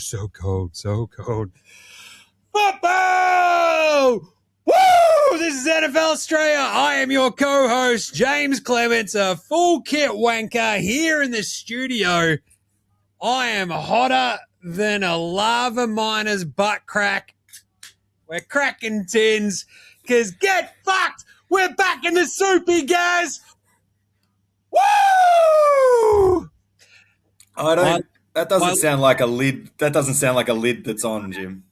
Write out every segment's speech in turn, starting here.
so cold, so cold. Football! Woo! This is NFL Straya. I am your co-host, Jaymz Clements, a full kit wanker here in the studio. I am hotter than a lava miner's butt crack. We're cracking tins because get fucked. We're back in the soupy, guys. Woo! That doesn't sound like a lid. That doesn't sound like a lid that's on, Jim.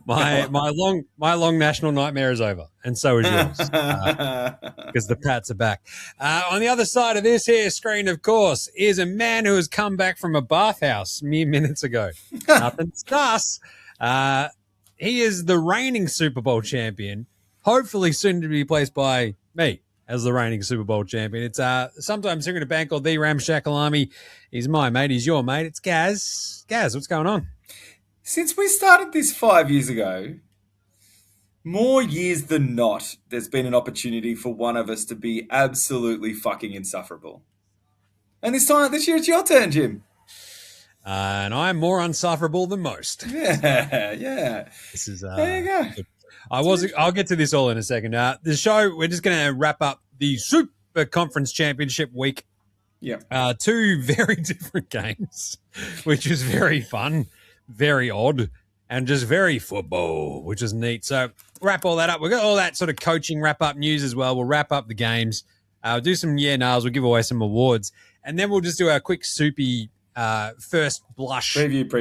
My long national nightmare is over, and so is yours, because the Pats are back. On the other side of this here screen, of course, is a man who has come back from a bathhouse mere minutes ago. Nothing sus. He is the reigning Super Bowl champion, hopefully soon to be replaced by me as the reigning Super Bowl champion. It's sometimes here in a band called the Ramshackle Army. He's my mate. He's your mate. It's Gaz. Gaz, what's going on? Since we started this 5 years ago, more years than not, there's been an opportunity for one of us to be absolutely fucking insufferable. And this year it's your turn, Jim. And I'm more unsufferable than most. Yeah. This is there you go. I'll get to this all in a second. The show, we're just going to wrap up the Super Conference Championship week. Yeah. Two very different games, which is very fun, very odd, and just very football, which is neat. So wrap all that up. We've got all that sort of coaching wrap-up news as well. We'll wrap up the games. We'll do some nails. We'll give away some awards. And then we'll just do our quick soupy first blush. Preview Of the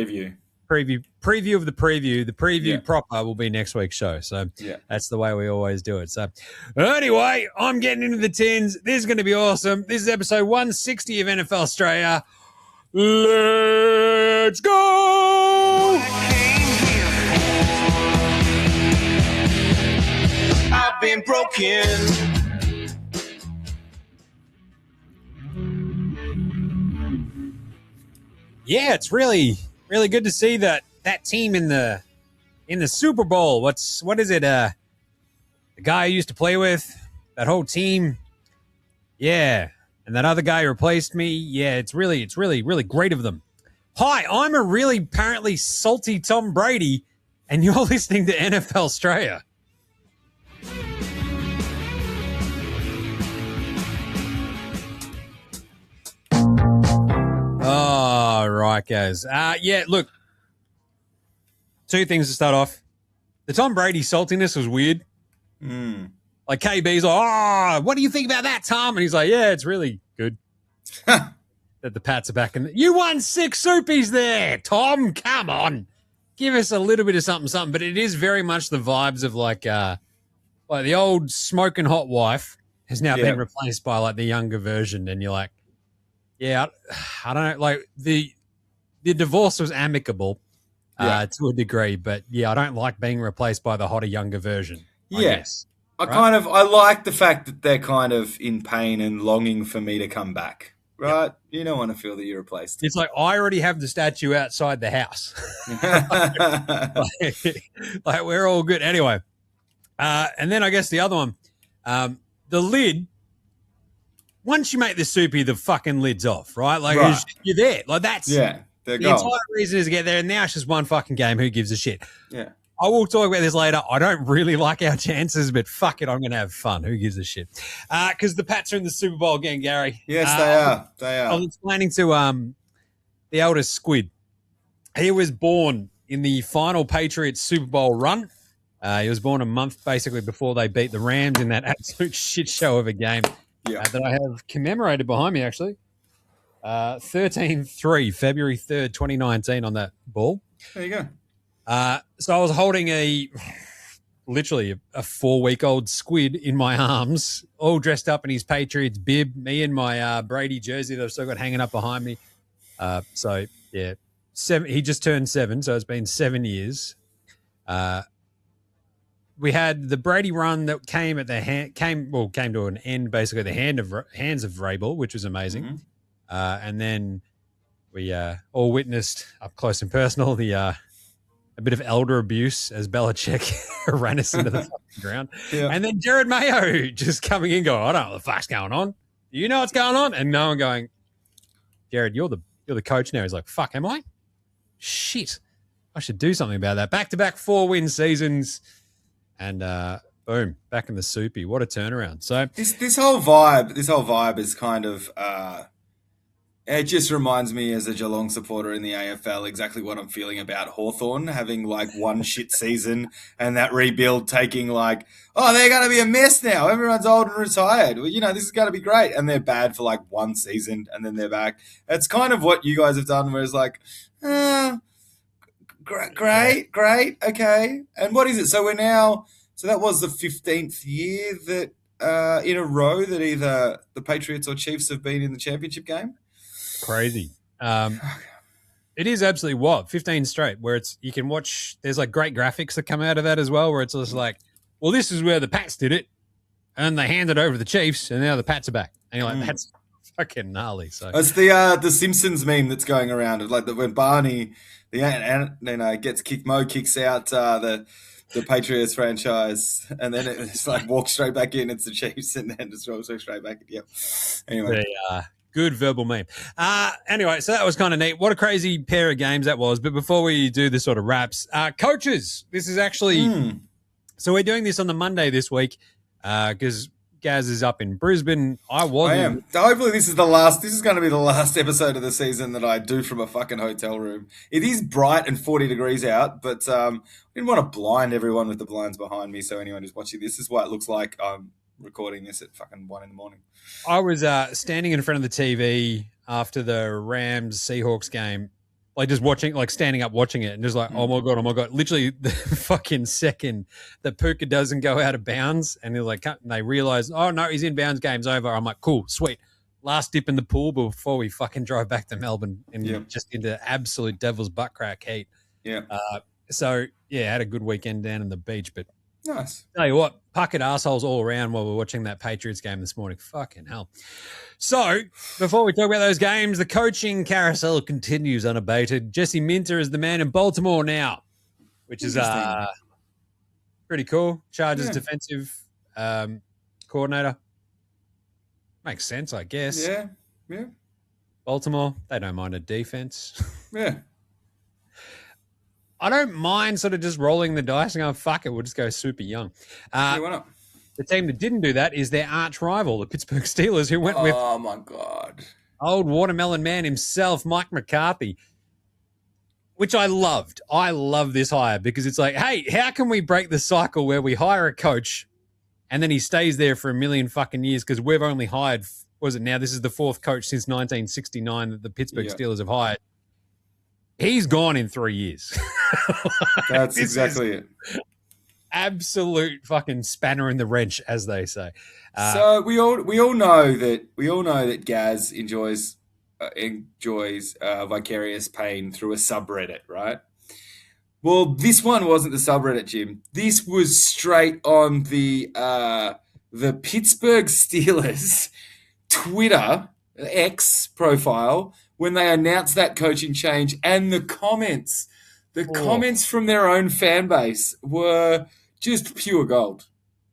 preview. The preview proper will be next week's show. So that's the way we always do it. So anyway, I'm getting into the tins. This is going to be awesome. This is episode 160 of NFL Straya. Let's go! I've been broken. Yeah, it's really good to see that team in the Super Bowl. What is it? The guy I used to play with, that whole team. Yeah. And that other guy replaced me. Yeah, it's really great of them. Hi, I'm a really apparently salty Tom Brady, and you're listening to NFL Straya. All right, guys. Look. Two things to start off. The Tom Brady saltiness was weird. Like KB's like, what do you think about that, Tom? And he's like, yeah, it's really good that the Pats are back. And you won 6 Soupies there, Tom. Come on. Give us a little bit of something. But it is very much the vibes of like the old smoking hot wife has now been replaced by like the younger version. And you're like, yeah, I don't know. Like the divorce was amicable to a degree. But yeah, I don't like being replaced by the hotter, younger version. Yes. I like the fact that they're kind of in pain and longing for me to come back, right? Yep. You don't want to feel that you're replaced. It's like, I already have the statue outside the house. like we're all good. Anyway, and then I guess the other one, the lid, once you make the soupy, the fucking lid's off, right? Like you're there. Like that's the entire reason is to get there. And now it's just one fucking game. Who gives a shit? Yeah. I will talk about this later. I don't really like our chances, but fuck it, I'm going to have fun. Who gives a shit? Because the Pats are in the Super Bowl again, Gary. Yes, they are. They are. I was explaining to the eldest Squid. He was born in the final Patriots Super Bowl run. He was born a month basically before they beat the Rams in that absolute shit show of a game that I have commemorated behind me, actually. 13-3, February 3rd, 2019 on that ball. There you go. So I was holding literally a 4-week-old Squid in my arms, all dressed up in his Patriots bib, me in my Brady jersey that I've still got hanging up behind me. He just turned 7, so it's been 7 years. We had the Brady run that came to an end, basically the hands of Vrabel, which was amazing. Mm-hmm. And then we all witnessed up close and personal a bit of elder abuse as Belichick ran us into the fucking ground. Yeah. And then Jared Mayo just coming in going, I don't know what the fuck's going on. Do you know what's going on? And no one going, Jared, you're the coach now. He's like, fuck, am I? Shit. I should do something about that. Back-to-back 4-win seasons, and boom, back in the soupy. What a turnaround! So this whole vibe is kind of. It just reminds me as a Geelong supporter in the AFL exactly what I'm feeling about Hawthorn having like one shit season and that rebuild taking like, oh, they're going to be a mess now. Everyone's old and retired. Well, this is going to be great. And they're bad for like one season and then they're back. It's kind of what you guys have done where it's like, great, okay. And what is it? So that was the 15th year that in a row that either the Patriots or Chiefs have been in the championship game. Crazy. It is absolutely wild. 15 straight where you can watch, there's like great graphics that come out of that as well, where it's just like, well, this is where the Pats did it and they handed over the Chiefs and now the Pats are back. And you're like, that's fucking gnarly. So it's the Simpsons meme that's going around of like when Barney gets kicked, Mo kicks out the Patriots franchise, and then it's like walks straight back in. It's the Chiefs, and then just rolls straight back. Yep. Anyway, good verbal meme. Anyway, so that was kind of neat. What a crazy pair of games that was. But before we do the sort of wraps, coaches, this is actually so we're doing this on the Monday this week because Gaz is up in Brisbane. I am. Hopefully this is going to be the last episode of the season that I do from a fucking hotel room. It is bright and 40 degrees out, but I didn't want to blind everyone with the blinds behind me, so anyone who's watching this is what it looks like. I'm recording this at fucking 1 in the morning. I was standing in front of the TV after the Rams Seahawks game, like just watching, like standing up watching it and just like, oh my God. Literally the fucking second that Puka doesn't go out of bounds and they're like, they realize, oh no, he's in bounds, game's over. I'm like, cool, sweet. Last dip in the pool before we fucking drive back to Melbourne and just into absolute devil's butt crack heat. Yeah. So yeah, had a good weekend down in the beach, but nice. Tell you what, puckered assholes all around while we're watching that Patriots game this morning. Fucking hell. So, before we talk about those games, the coaching carousel continues unabated. Jesse Minter is the man in Baltimore now, which is pretty cool. Chargers defensive coordinator. Makes sense, I guess. Yeah. Baltimore, they don't mind a defense. Yeah. I don't mind sort of just rolling the dice and going, fuck it, we'll just go super young. Why not? The team that didn't do that is their arch rival, the Pittsburgh Steelers, who went with my God, old watermelon man himself, Mike McCarthy, which I loved. I love this hire because it's like, hey, how can we break the cycle where we hire a coach and then he stays there for a million fucking years because we've only hired, was it now? This is the fourth coach since 1969 that the Pittsburgh Steelers have hired. He's gone in 3 years. That's exactly it. Absolute fucking spanner in the wrench, as they say. So we all know that Gaz enjoys vicarious pain through a subreddit, right? Well, this one wasn't the subreddit, Jim. This was straight on the Pittsburgh Steelers Twitter X profile when they announced that coaching change, and the comments from their own fan base were just pure gold.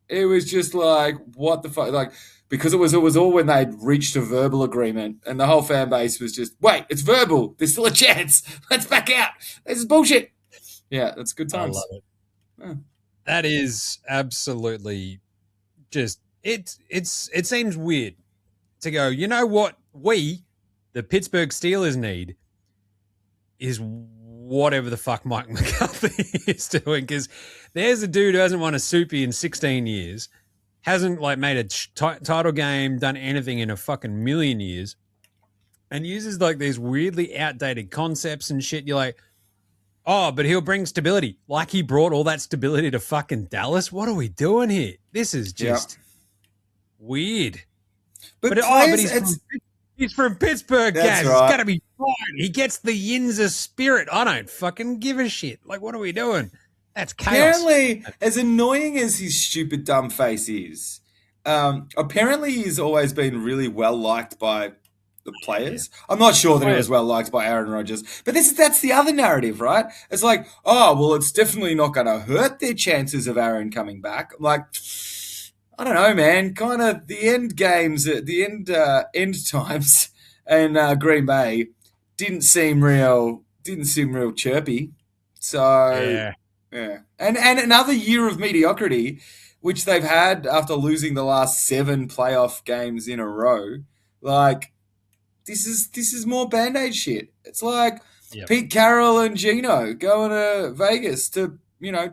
It was just like, what the fuck? Like, because it was all when they'd reached a verbal agreement, and the whole fan base was just, wait, it's verbal. There's still a chance. Let's back out. This is bullshit. Yeah, that's good times. I love it. Yeah. That is absolutely just it seems weird to go, you know what the Pittsburgh Steelers need is whatever the fuck Mike McCarthy is doing, because there's a dude who hasn't won a soupy in 16 years, hasn't like made a title game, done anything in a fucking million years, and uses like these weirdly outdated concepts and shit. You're like, oh, but he'll bring stability. Like he brought all that stability to fucking Dallas. What are we doing here? This is just weird. But he's from Pittsburgh, guys. Right. It's got to be fine. He gets the Yinzer spirit. I don't fucking give a shit. Like, what are we doing? That's chaos. Apparently, as annoying as his stupid, dumb face is, apparently he's always been really well liked by the players. I'm not sure that he was well liked by Aaron Rodgers, but that's the other narrative, right? It's like, oh, well, it's definitely not going to hurt their chances of Aaron coming back. I'm like, I don't know, man. Kind of the end games, the end times, and Green Bay didn't seem real chirpy. So yeah, and another year of mediocrity, which they've had after losing the last 7 playoff games in a row. Like this is more Band-Aid shit. It's like Pete Carroll and Gino going to Vegas to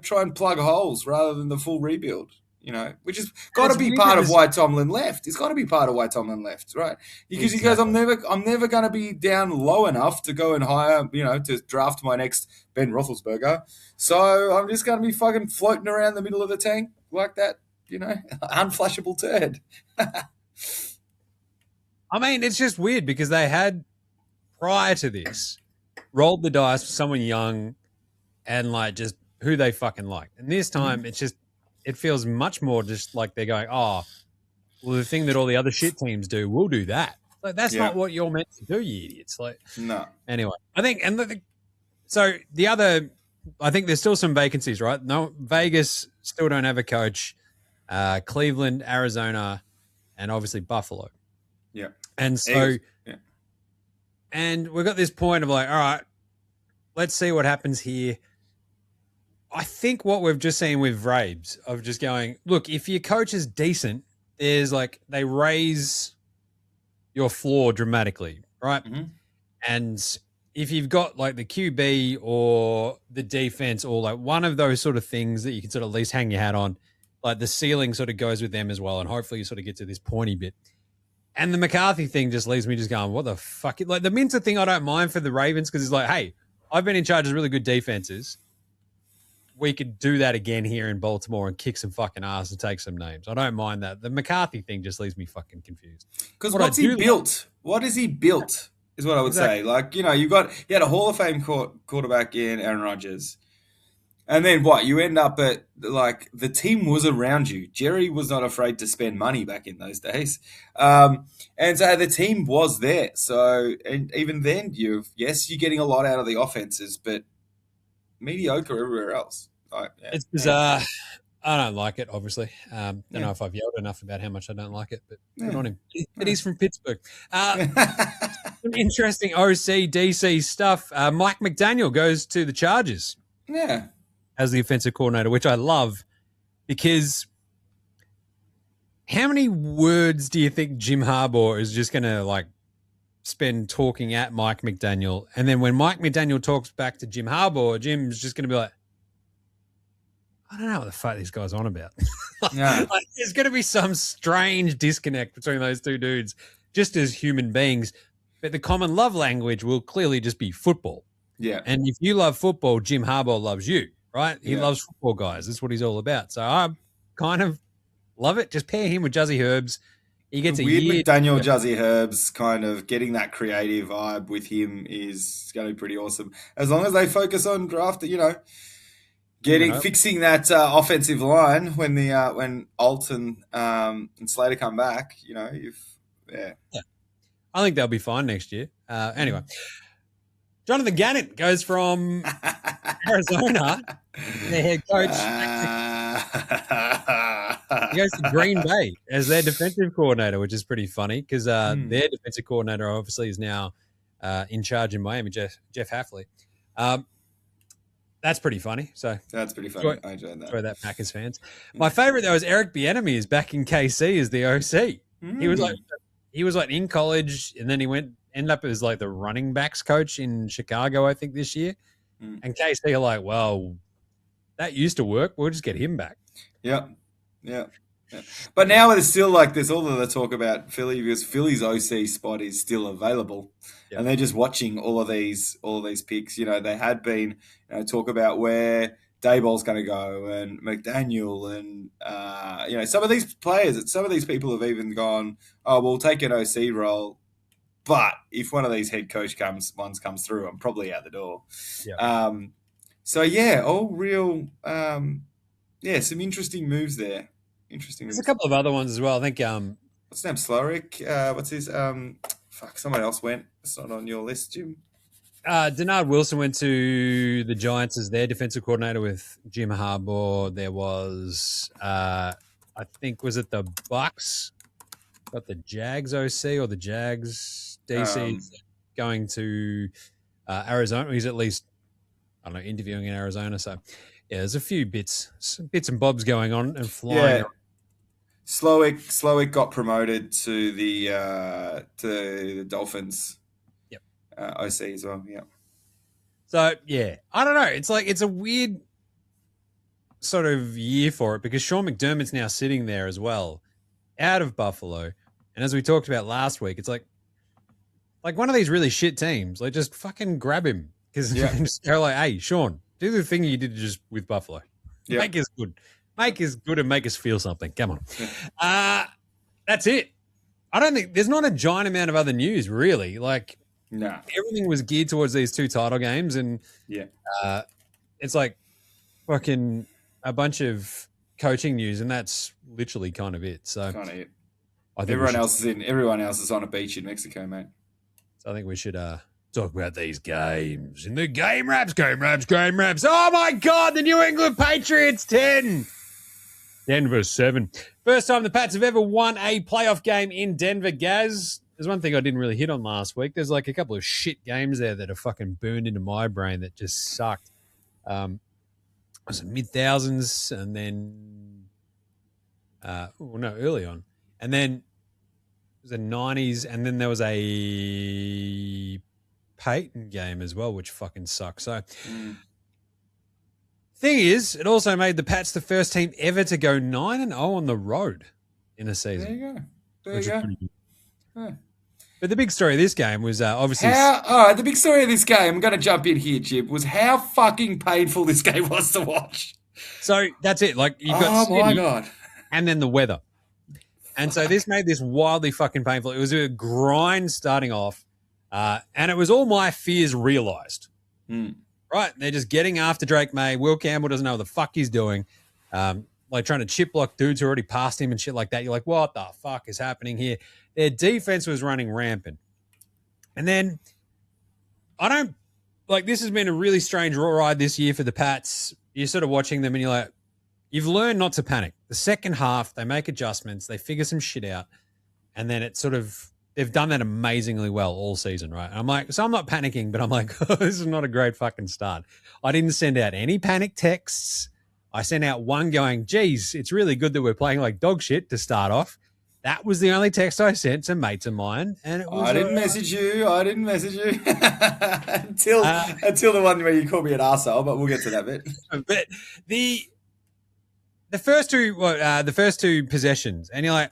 try and plug holes rather than the full rebuild. Which has got to be part of why Tomlin left. It's got to be part of why Tomlin left, right? Because he goes, I'm never going to be down low enough to go and hire, to draft my next Ben Roethlisberger. So I'm just going to be fucking floating around the middle of the tank like that, unflashable turd. I mean, it's just weird because they had, prior to this, rolled the dice for someone young and like just who they fucking like. And this time it's just, it feels much more just like they're going, oh, well, the thing that all the other shit teams do, we'll do that. Like, that's not what you're meant to do, you idiots. Like, no. Anyway, I think, so the other, I think there's still some vacancies, right? No, Vegas still don't have a coach. Cleveland, Arizona, and obviously Buffalo. Yeah. And so, and we've got this point of like, all right, let's see what happens here. I think what we've just seen with Rabes of just going, look, if your coach is decent, there's like they raise your floor dramatically, right? Mm-hmm. And if you've got like the QB or the defense or like one of those sort of things that you can sort of at least hang your hat on, like the ceiling sort of goes with them as well. And hopefully you sort of get to this pointy bit. And the McCarthy thing just leaves me just going, what the fuck? Like the Minter thing, I don't mind for the Ravens because it's like, hey, I've been in charge of really good defenses. We could do that again here in Baltimore and kick some fucking ass and take some names. I don't mind that. The McCarthy thing just leaves me fucking confused. Because what's he built? What is he built is what I would say. Like, you had a Hall of Fame quarterback in Aaron Rodgers. And then what? You end up at, like, the team was around you. Jerry was not afraid to spend money back in those days. And so the team was there. So, and even then, you're getting a lot out of the offenses, but mediocre everywhere else. It's bizarre. I don't like it, obviously. Don't know if I've yelled enough about how much I don't like it, but good on him. He's from Pittsburgh. Some interesting OC, DC stuff. Mike McDaniel goes to the Chargers. Yeah. As the offensive coordinator, which I love because how many words do you think Jim Harbaugh is just going to like spend talking at Mike McDaniel? And then when Mike McDaniel talks back to Jim Harbaugh, Jim's just going to be like, I don't know what the fuck this guy's on about. Like, there's going to be some strange disconnect between those two dudes just as human beings. But the common love language will clearly just be football. Yeah. And if you love football, Jim Harbaugh loves you. Right? He loves football guys. That's what he's all about. So I kind of love it. Just pair him with Juzzy Herbs. He gets a weird McDaniel, Juzzy Herbs, kind of getting that creative vibe with him is going to be pretty awesome. As long as they focus on draft, fixing that offensive line when Alt and Slater come back. I think they'll be fine next year. Anyway. Jonathan Gannon goes from Arizona, their head coach. He goes to Green Bay as their defensive coordinator, which is pretty funny because their defensive coordinator obviously is now in charge in Miami, Jeff Hafley. That's pretty funny. So that's pretty funny. I enjoyed that. Enjoy that, Packers fans. My favorite though is Eric Bieniemy is back in KC as the OC. He was like in college, and then he ended up as like the running backs coach in Chicago, I think, this year. And KC are like, well, that used to work. We'll just get him back. Yeah. But now it's still like there's all of the talk about Philly because Philly's OC spot is still available, and they're just watching all of these picks. They had been talk about where Dayball's going to go and McDaniel and some of these players, some of these people have even gone, oh, we'll take an OC role. But if one of these head coach comes through, I'm probably out the door. Yeah. All real, some interesting moves there. There's a couple of other ones as well. I think what's his name? Slurrick. What's his? Someone else went. It's not on your list, Jim. Denard Wilson went to the Giants as their defensive coordinator with Jim Harbaugh. There was, I think, was it the Bucks? Got the Jags OC or the Jags DC going to Arizona. He's at least I don't know, interviewing in Arizona. So, yeah, there's a few bits and bobs going on and flying Yeah. around. Slowick got promoted to the Dolphins. Yep. OC as well. Yeah. So, yeah, I don't know. It's like it's a weird sort of year for it because Sean McDermott's now sitting there as well, out of Buffalo. And as we talked about last week, it's like one of these really shit teams. Like, just fucking grab him because they're like, hey, Sean, do the thing you did just with Buffalo. Yeah. Make us good. Make us good and make us feel something. Come on. Yeah. That's it. I don't think there's not a giant amount of other news, really. Like, everything was geared towards these 2 title games. And it's like fucking a bunch of coaching news, and that's literally kind of it. So kind of it. Everyone else is on a beach in Mexico, mate. So I think we should talk about these games. In the game wraps. Oh my God, the New England Patriots 10. Denver 7. First time the Pats have ever won a playoff game in Denver, Gaz. There's one thing I didn't really hit on last week. There's like a couple of shit games there that are fucking burned into my brain that just sucked. Was it mid-thousands and then early on. And then it was the 90s, and then there was a Payton game as well, which fucking sucks. So thing is, it also made the Pats the first team ever to go 9-0 on the road in a season. There you go. Yeah. But the big story of this game was obviously... the big story of this game, I'm going to jump in here, Jib, was how fucking painful this game was to watch. So that's it. Like, you've got my God. And then the weather. And so this made this wildly fucking painful. It was a grind starting off, and it was all my fears realised. Right? They're just getting after Drake May. Will Campbell doesn't know what the fuck he's doing. Like trying to chip block dudes who already passed him and shit like that. You're like, what the fuck is happening here? Their defense was running rampant. And then this has been a really strange ride this year for the Pats. You're sort of watching them and you're like, you've learned not to panic. The second half, they make adjustments, they figure some shit out, and then it's sort of, they've done that amazingly well all season, right? And I'm like, so I'm not panicking, but I'm like, oh, this is not a great fucking start. I didn't send out any panic texts. I sent out one going, geez, it's really good that we're playing like dog shit to start off. That was the only text I sent to mates of mine. And it was I didn't message you until the one where you called me an arsehole, but we'll get to that bit. But the first two possessions, and you're like,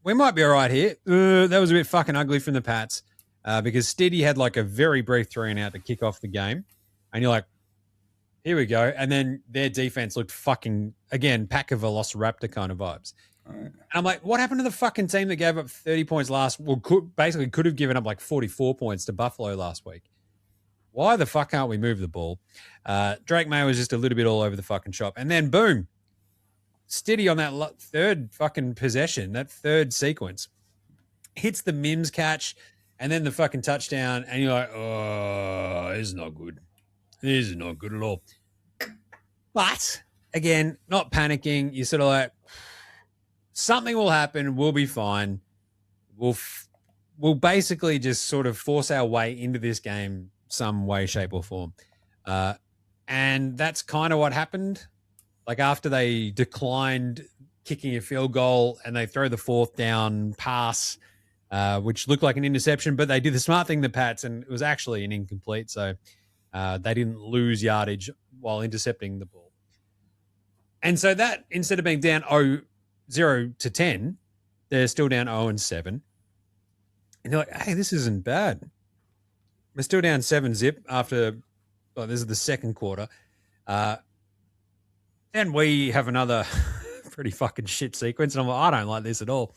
we might be all right here. That was a bit fucking ugly from the Pats because Stiddy had like a very brief 3-and-out to kick off the game. And you're like, here we go. And then their defense looked fucking, again, pack of Velociraptor kind of vibes. Right. And I'm like, what happened to the fucking team that gave up 30 points could have given up like 44 points to Buffalo last week? Why the fuck can't we move the ball? Drake May was just a little bit all over the fucking shop. And then boom, Stiddy on that third fucking possession, that third sequence, hits the Mims catch and then the fucking touchdown. And you're like, oh, this is not good. This is not good at all. But again, not panicking. You're sort of like, something will happen. We'll be fine. We'll basically just sort of force our way into this game some way, shape, or form. And that's kind of what happened. Like after they declined kicking a field goal and they throw the fourth down pass, which looked like an interception, but they did the smart thing, the Pats, and it was actually an incomplete. So they didn't lose yardage while intercepting the ball. And so that, instead of being down 0-10, they're still down 0-7. And you're like, hey, this isn't bad. We're still down 7-0 after, this is the second quarter. And we have another pretty fucking shit sequence. And I'm like, I don't like this at all.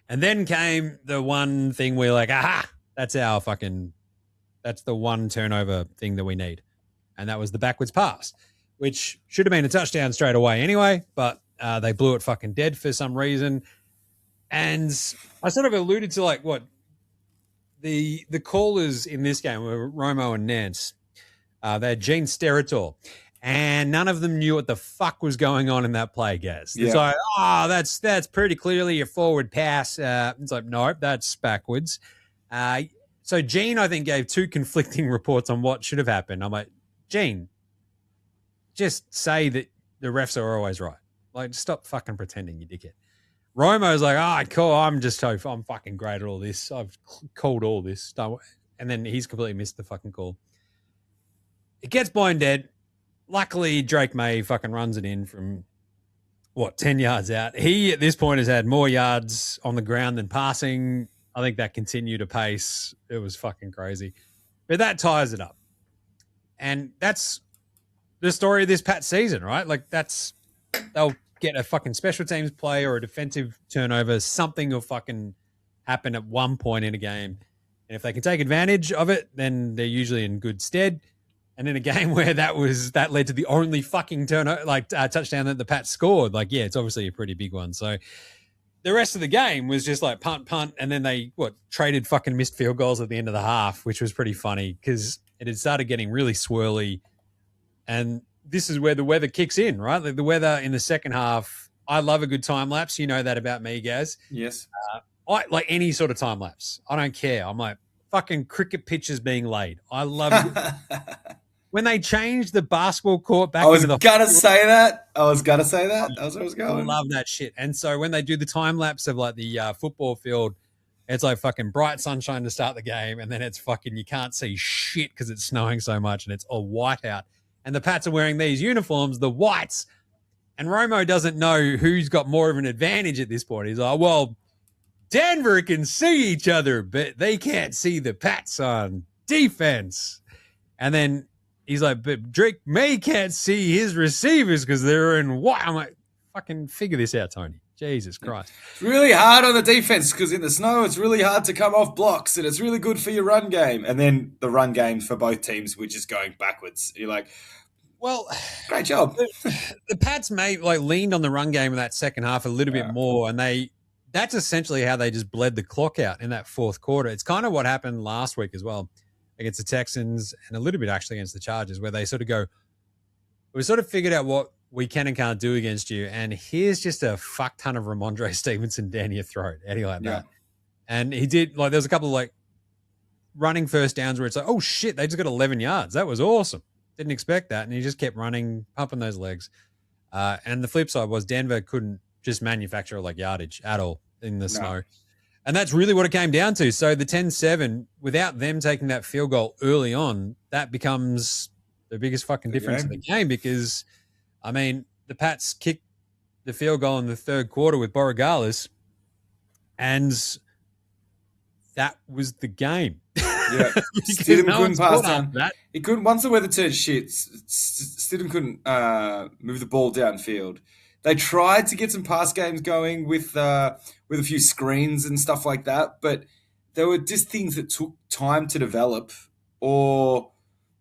And then came the one thing we're like, aha, that's the one turnover thing that we need. And that was the backwards pass, which should have been a touchdown straight away anyway, but they blew it fucking dead for some reason. And I sort of alluded to like what the callers in this game were Romo and Nance. They had Gene Steratore, and none of them knew what the fuck was going on in that play, Gaz. Yeah. It's like, that's pretty clearly a forward pass. It's like, nope, that's backwards. So Gene, I think, gave two conflicting reports on what should have happened. I'm like, Gene, just say that the refs are always right. Like, stop fucking pretending, you dickhead. Romo's like, cool. I'm fucking great at all this. I've called all this. And then he's completely missed the fucking call. It gets blown dead. Luckily, Drake May fucking runs it in from, 10 yards out. He, at this point, has had more yards on the ground than passing. I think that continued apace. It was fucking crazy. But that ties it up. And that's the story of this Pats season, right? Like, they'll get a fucking special teams play or a defensive turnover. Something will fucking happen at one point in a game. And if they can take advantage of it, then they're usually in good stead. And in a game where that led to the only fucking touchdown that the Pats scored, it's obviously a pretty big one. So the rest of the game was just like punt, and then they traded fucking missed field goals at the end of the half, which was pretty funny because it had started getting really swirly. And this is where the weather kicks in, right? Like the weather in the second half. I love a good time lapse. You know that about me, Gaz. Yes. I like any sort of time lapse. I don't care. I'm like fucking cricket pitches being laid. I love it. When they changed the basketball court back, I was gonna say that. That's where I was going. I love that shit. And so when they do the time lapse of like the football field, it's like fucking bright sunshine to start the game, and then it's fucking you can't see shit because it's snowing so much, and it's all white out. And the Pats are wearing these uniforms, the whites, and Romo doesn't know who's got more of an advantage at this point. He's like, well, Denver can see each other, but they can't see the Pats on defense. And then he's like, but Drake May can't see his receivers because they're in white. I'm like, fucking figure this out, Tony. Jesus Christ. It's really hard on the defense because in the snow, it's really hard to come off blocks, and it's really good for your run game. And then the run game for both teams, which is going backwards. You're like, well, great job. The Pats leaned on the run game in that second half a little bit more, and that's essentially how they just bled the clock out in that fourth quarter. It's kind of what happened last week as well against the Texans and a little bit actually against the Chargers, where they sort of go, we sort of figured out what we can and can't do against you, and here's just a fuck ton of Ramondre Stevenson down your throat, anything like that. And he did, there was a couple of running first downs where it's like, oh shit, they just got 11 yards. That was awesome. Didn't expect that. And he just kept running, pumping those legs. And the flip side was Denver couldn't just manufacture yardage at all in the snow. And that's really what it came down to. So the 10-7, without them taking that field goal early on, that becomes the biggest fucking difference in the game because, I mean, the Pats kicked the field goal in the third quarter with Borogalis, and that was the game. Yeah, Stidham couldn't pass down. He couldn't. Once the weather turned shit, Stidham couldn't move the ball downfield. They tried to get some pass games going with a few screens and stuff like that, but there were just things that took time to develop, or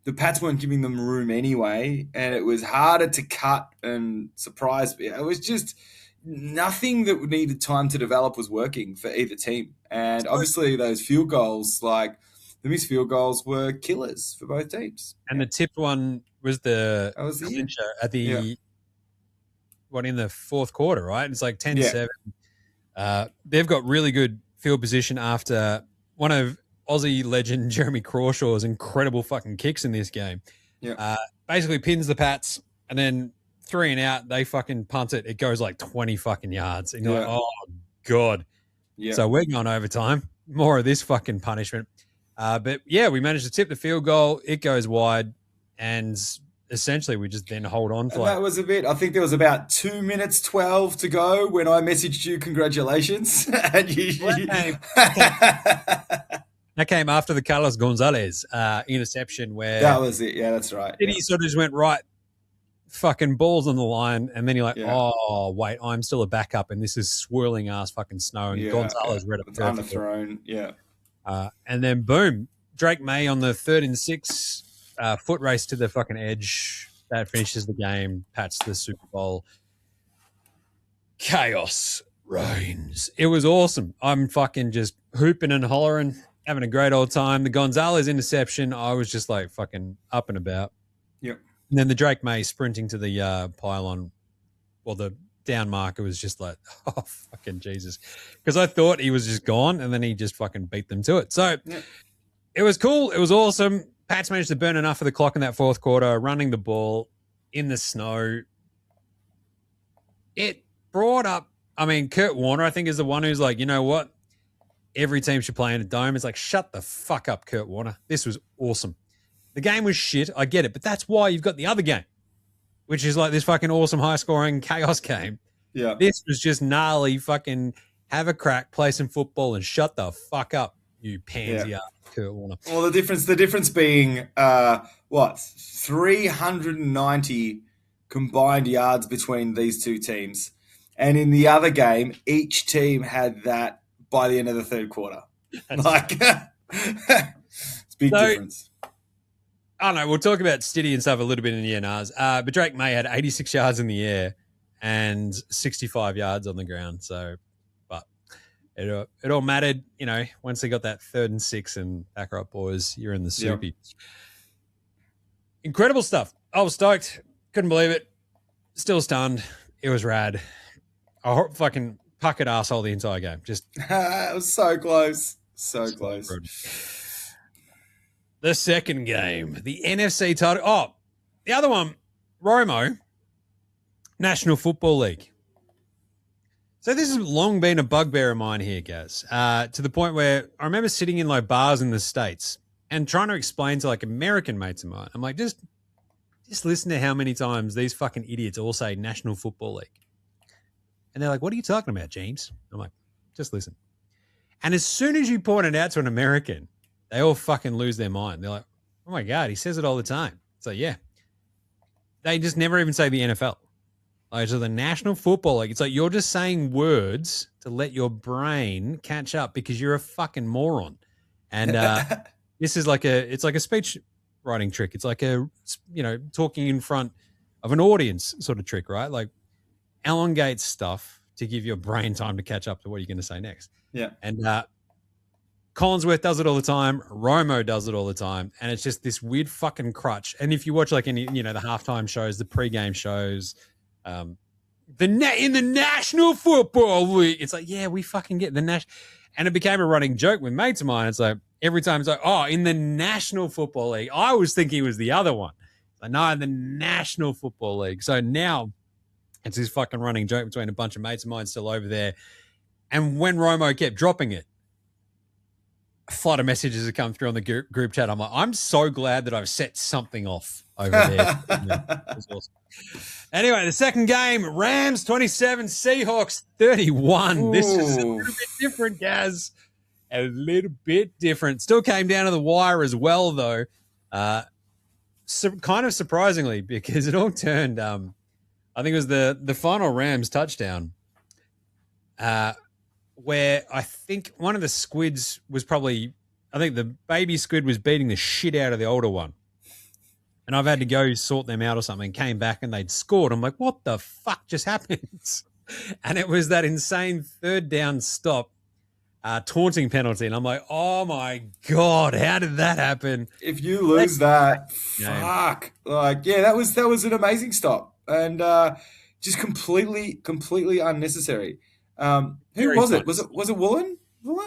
the Pats weren't giving them room anyway, and it was harder to cut and surprise. It was just nothing that needed time to develop was working for either team. And obviously those field goals, the missed field goals, were killers for both teams. And the tipped one was the clincher at the in the fourth quarter, right? It's like 10-7. They've got really good field position after one of Aussie legend Jeremy Crawshaw's incredible fucking kicks in this game. Yeah. Basically pins the Pats, and then 3 and out, they fucking punt it. It goes 20 fucking yards. And you're like, oh, God. Yeah. So we're going overtime. More of this fucking punishment. But, we managed to tip the field goal. It goes wide, and essentially we just then hold on for that was a bit. I think there was about 2 minutes 12 to go when I messaged you congratulations. And that came after the Carlos Gonzalez interception where that was it. Yeah, that's right. He sort of just went right, fucking balls on the line, and then you're like, oh wait, I'm still a backup, and this is swirling ass fucking snow, and Gonzalez read it underthrown. And then boom, Drake May on the 3rd and 6. Foot race to the fucking edge. That finishes the game. Pats the Super Bowl. Chaos reigns. It was awesome. I'm fucking just hooping and hollering, having a great old time. The Gonzalez interception, I was just fucking up and about. Yep. And then the Drake May sprinting to the pylon, the down marker was just oh, fucking Jesus. Because I thought he was just gone, and then he just fucking beat them to it. So It was cool. It was awesome. Pats managed to burn enough of the clock in that fourth quarter, running the ball. in the snow. It brought up, I mean, Kurt Warner, I think, is the one who's like, you know what? Every team should play in a dome. It's like, shut the fuck up, Kurt Warner. This was awesome. The game was shit. I get it. But that's why you've got the other game, which is like this fucking awesome high-scoring chaos game. Yeah. This was just gnarly fucking have a crack, play some football, and shut the fuck up, you pansy ass Kurt Warner. Well, the difference being, 390 combined yards between these two teams. And in the other game, each team had that by the end of the third quarter. Like, it's a big difference. I don't know. We'll talk about Stiddy and stuff a little bit in the NRs. But Drake May had 86 yards in the air and 65 yards on the ground. So, but it all mattered, you know, once they got that 3rd and 6 and back up, boys, you're in the soupy. Yep. Incredible stuff. I was stoked. Couldn't believe it. Still stunned. It was rad. I fucking puckered arsehole the entire game. Just it was so close. So close. Good. The second game, the NFC title. Oh, the other one, Romo, National Football League. So this has long been a bugbear of mine here, Gaz, to the point where I remember sitting in like bars in the States and trying to explain to like American mates of mine. I'm like, just listen to how many times these fucking idiots all say National Football League. And they're like, what are you talking about, Jaymz? I'm like, just listen. And as soon as you point it out to an American, they all fucking lose their mind. They're like, oh my God, he says it all the time. So yeah. They just never even say the NFL. Like, so the National Football League, it's like you're just saying words to let your brain catch up because you're a fucking moron. And this is like it's like a speech writing trick. It's like talking in front of an audience sort of trick, right? Like elongate stuff to give your brain time to catch up to what you're going to say next. Yeah. And Collinsworth does it all the time. Romo does it all the time. And it's just this weird fucking crutch. And if you watch like any, the halftime shows, the pregame shows, in the National Football League, it's like, yeah, we fucking get the National. And it became a running joke with mates of mine. It's like every time it's like, oh, in the National Football League. I was thinking it was the other one. Like, no, the National Football League. So now it's this fucking running joke between a bunch of mates of mine still over there. And when Romo kept dropping it, a flood of messages have come through on the group chat. I'm like, I'm so glad that I've set something off over there. That's awesome. Anyway, the second game, Rams 27, Seahawks 31. Ooh. This is a little bit different, Gaz. A little bit different. Still came down to the wire as well, though. Kind of surprisingly, because it all turned, I think it was the final Rams touchdown, where I think one of the squids was probably, I think the baby squid was beating the shit out of the older one. And I've had to go sort them out or something, came back and they'd scored. I'm like, what the fuck just happened? And it was that insane third down stop, taunting penalty. And I'm like, oh my God, how did that happen? If you lose that, fuck. Like, yeah, that was an amazing stop. And just completely unnecessary. Who was it? Was it Woolen?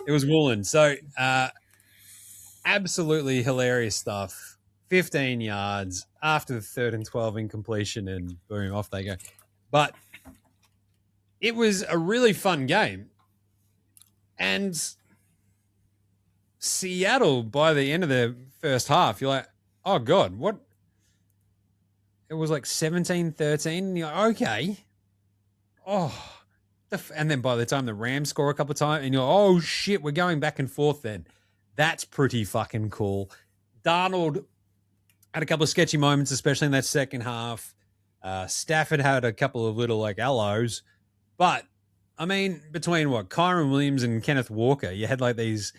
It was Woolen. So absolutely hilarious stuff. 15 yards after the 3rd and 12 incompletion, and boom, off they go. But it was a really fun game. And Seattle, by the end of the first half, you're like, oh God, what? It was like 17-13. You're like, okay. Oh. And then by the time the Rams score a couple of times, and you're like, oh shit, we're going back and forth then. That's pretty fucking cool. Darnold had a couple of sketchy moments, especially in that second half. Stafford had a couple of little like hellos. But, I mean, between Kyron Williams and Kenneth Walker, you had like these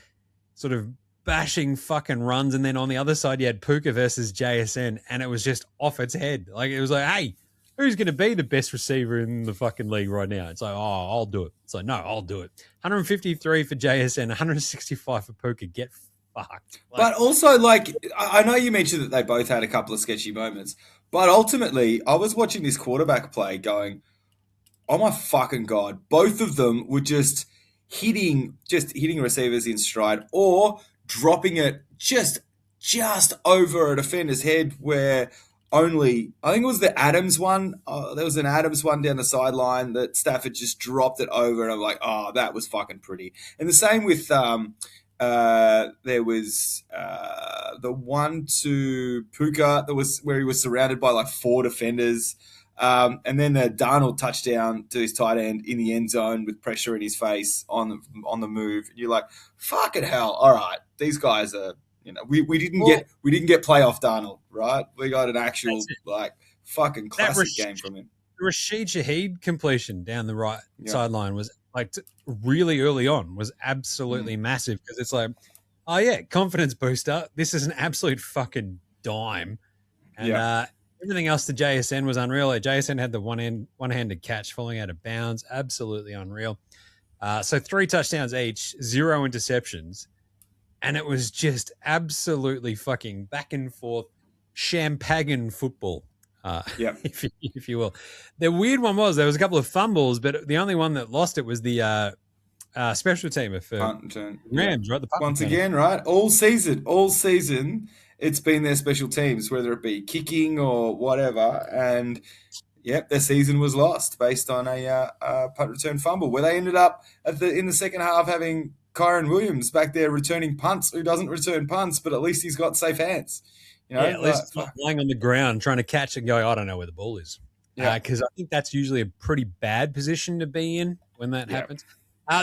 sort of bashing fucking runs. And then on the other side, you had Puka versus JSN. And it was just off its head. Like, it was like, hey, who's going to be the best receiver in the fucking league right now? It's like, oh, I'll do it. It's like, no, I'll do it. 153 for JSN, 165 for Puka. Get fucked. Like, but also, like, I know you mentioned that they both had a couple of sketchy moments, but ultimately, I was watching this quarterback play going, oh my fucking God, both of them were just hitting receivers in stride or dropping it just over a defender's head where only, I think it was the Adams one. There was an Adams one down the sideline that Stafford just dropped it over, and I'm like, oh, that was fucking pretty. And the same with there was the one to Puka that was where he was surrounded by like 4 defenders. And then the Darnold touchdown to his tight end in the end zone with pressure in his face on the move. You're like, fucking hell! All right, these guys are. We didn't get playoff Darnold, right? We got an actual like fucking classic game from him. The Rashid Shaheed completion down the right sideline was like really early on was absolutely massive because it's like, oh yeah, confidence booster. This is an absolute fucking dime, and everything else to JSN was unreal. JSN had the one-handed catch falling out of bounds, absolutely unreal. So 3 touchdowns each, 0 interceptions. And it was just absolutely fucking back and forth champagne football, if you will. The weird one was there was a couple of fumbles, but the only one that lost it was the special teamer for Rams, right? Once again, right? All season, it's been their special teams, whether it be kicking or whatever. And, their season was lost based on a punt return fumble, where they ended up in the second half having Kyron Williams back there returning punts, who doesn't return punts, but at least he's got safe hands. At least not lying on the ground trying to catch and go, I don't know where the ball is. Because I think that's usually a pretty bad position to be in when that happens.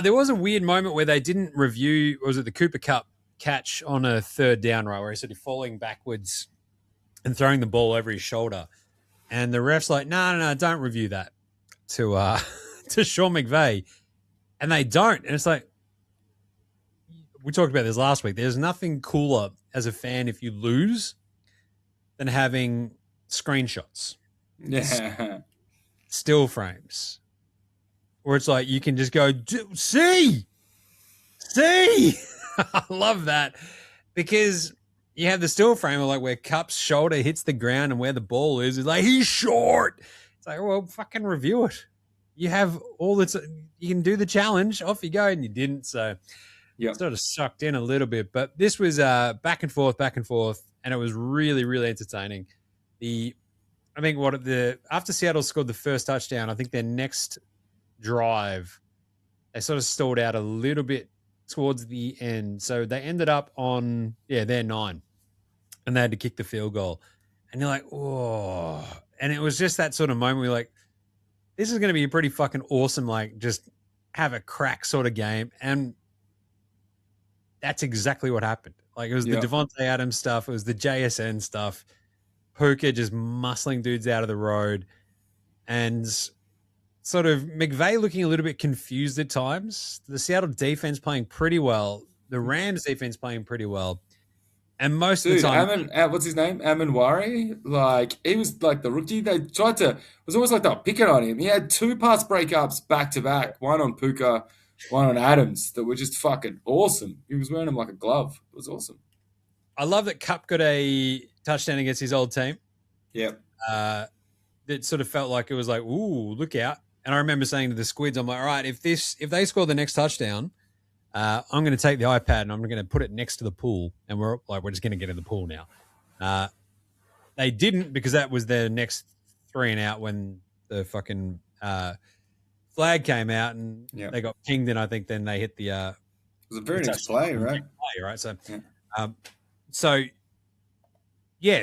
There was a weird moment where they didn't review, was it the Cooper Cup catch on a 3rd down, right, where he's sort of falling backwards and throwing the ball over his shoulder. And the ref's like, no, don't review that to Sean McVay. And they don't. And it's like, we talked about this last week. There's nothing cooler as a fan if you lose than having screenshots. Yeah. Still frames. Where it's like you can just go, see. I love that. Because you have the still frame of like where Cup's shoulder hits the ground and where the ball is. It's like, he's short. It's like, well, fucking review it. You have you can do the challenge. Off you go. And you didn't. So sort of sucked in a little bit, but this was back and forth, and it was really, really entertaining. I think after Seattle scored the first touchdown, I think their next drive, they sort of stalled out a little bit towards the end. So they ended up on their 9, and they had to kick the field goal. And you're like, oh, and it was just that sort of moment where you're like, this is going to be a pretty fucking awesome, like just have a crack sort of game. And that's exactly what happened. Like it was the Devontae Adams stuff. It was the JSN stuff. Puka just muscling dudes out of the road. And sort of McVay looking a little bit confused at times. The Seattle defense playing pretty well. The Rams defense playing pretty well. And most of the time... what's his name? Amenwari? Like, he was like the rookie. They tried to... It was almost like they were picking on him. He had 2 pass breakups back-to-back. One on Puka, one on Adams that were just fucking awesome. He was wearing them like a glove. It was awesome. I love that Cup got a touchdown against his old team. Yep. It sort of felt like it was like, ooh, look out. And I remember saying to the Squids, I'm like, all right, if they score the next touchdown, I'm going to take the iPad and I'm going to put it next to the pool, and we're just going to get in the pool now. They didn't, because that was their next 3 and out when the fucking flag came out and they got pinged, and I think then they hit the. It was a very nice play, right? Right. So,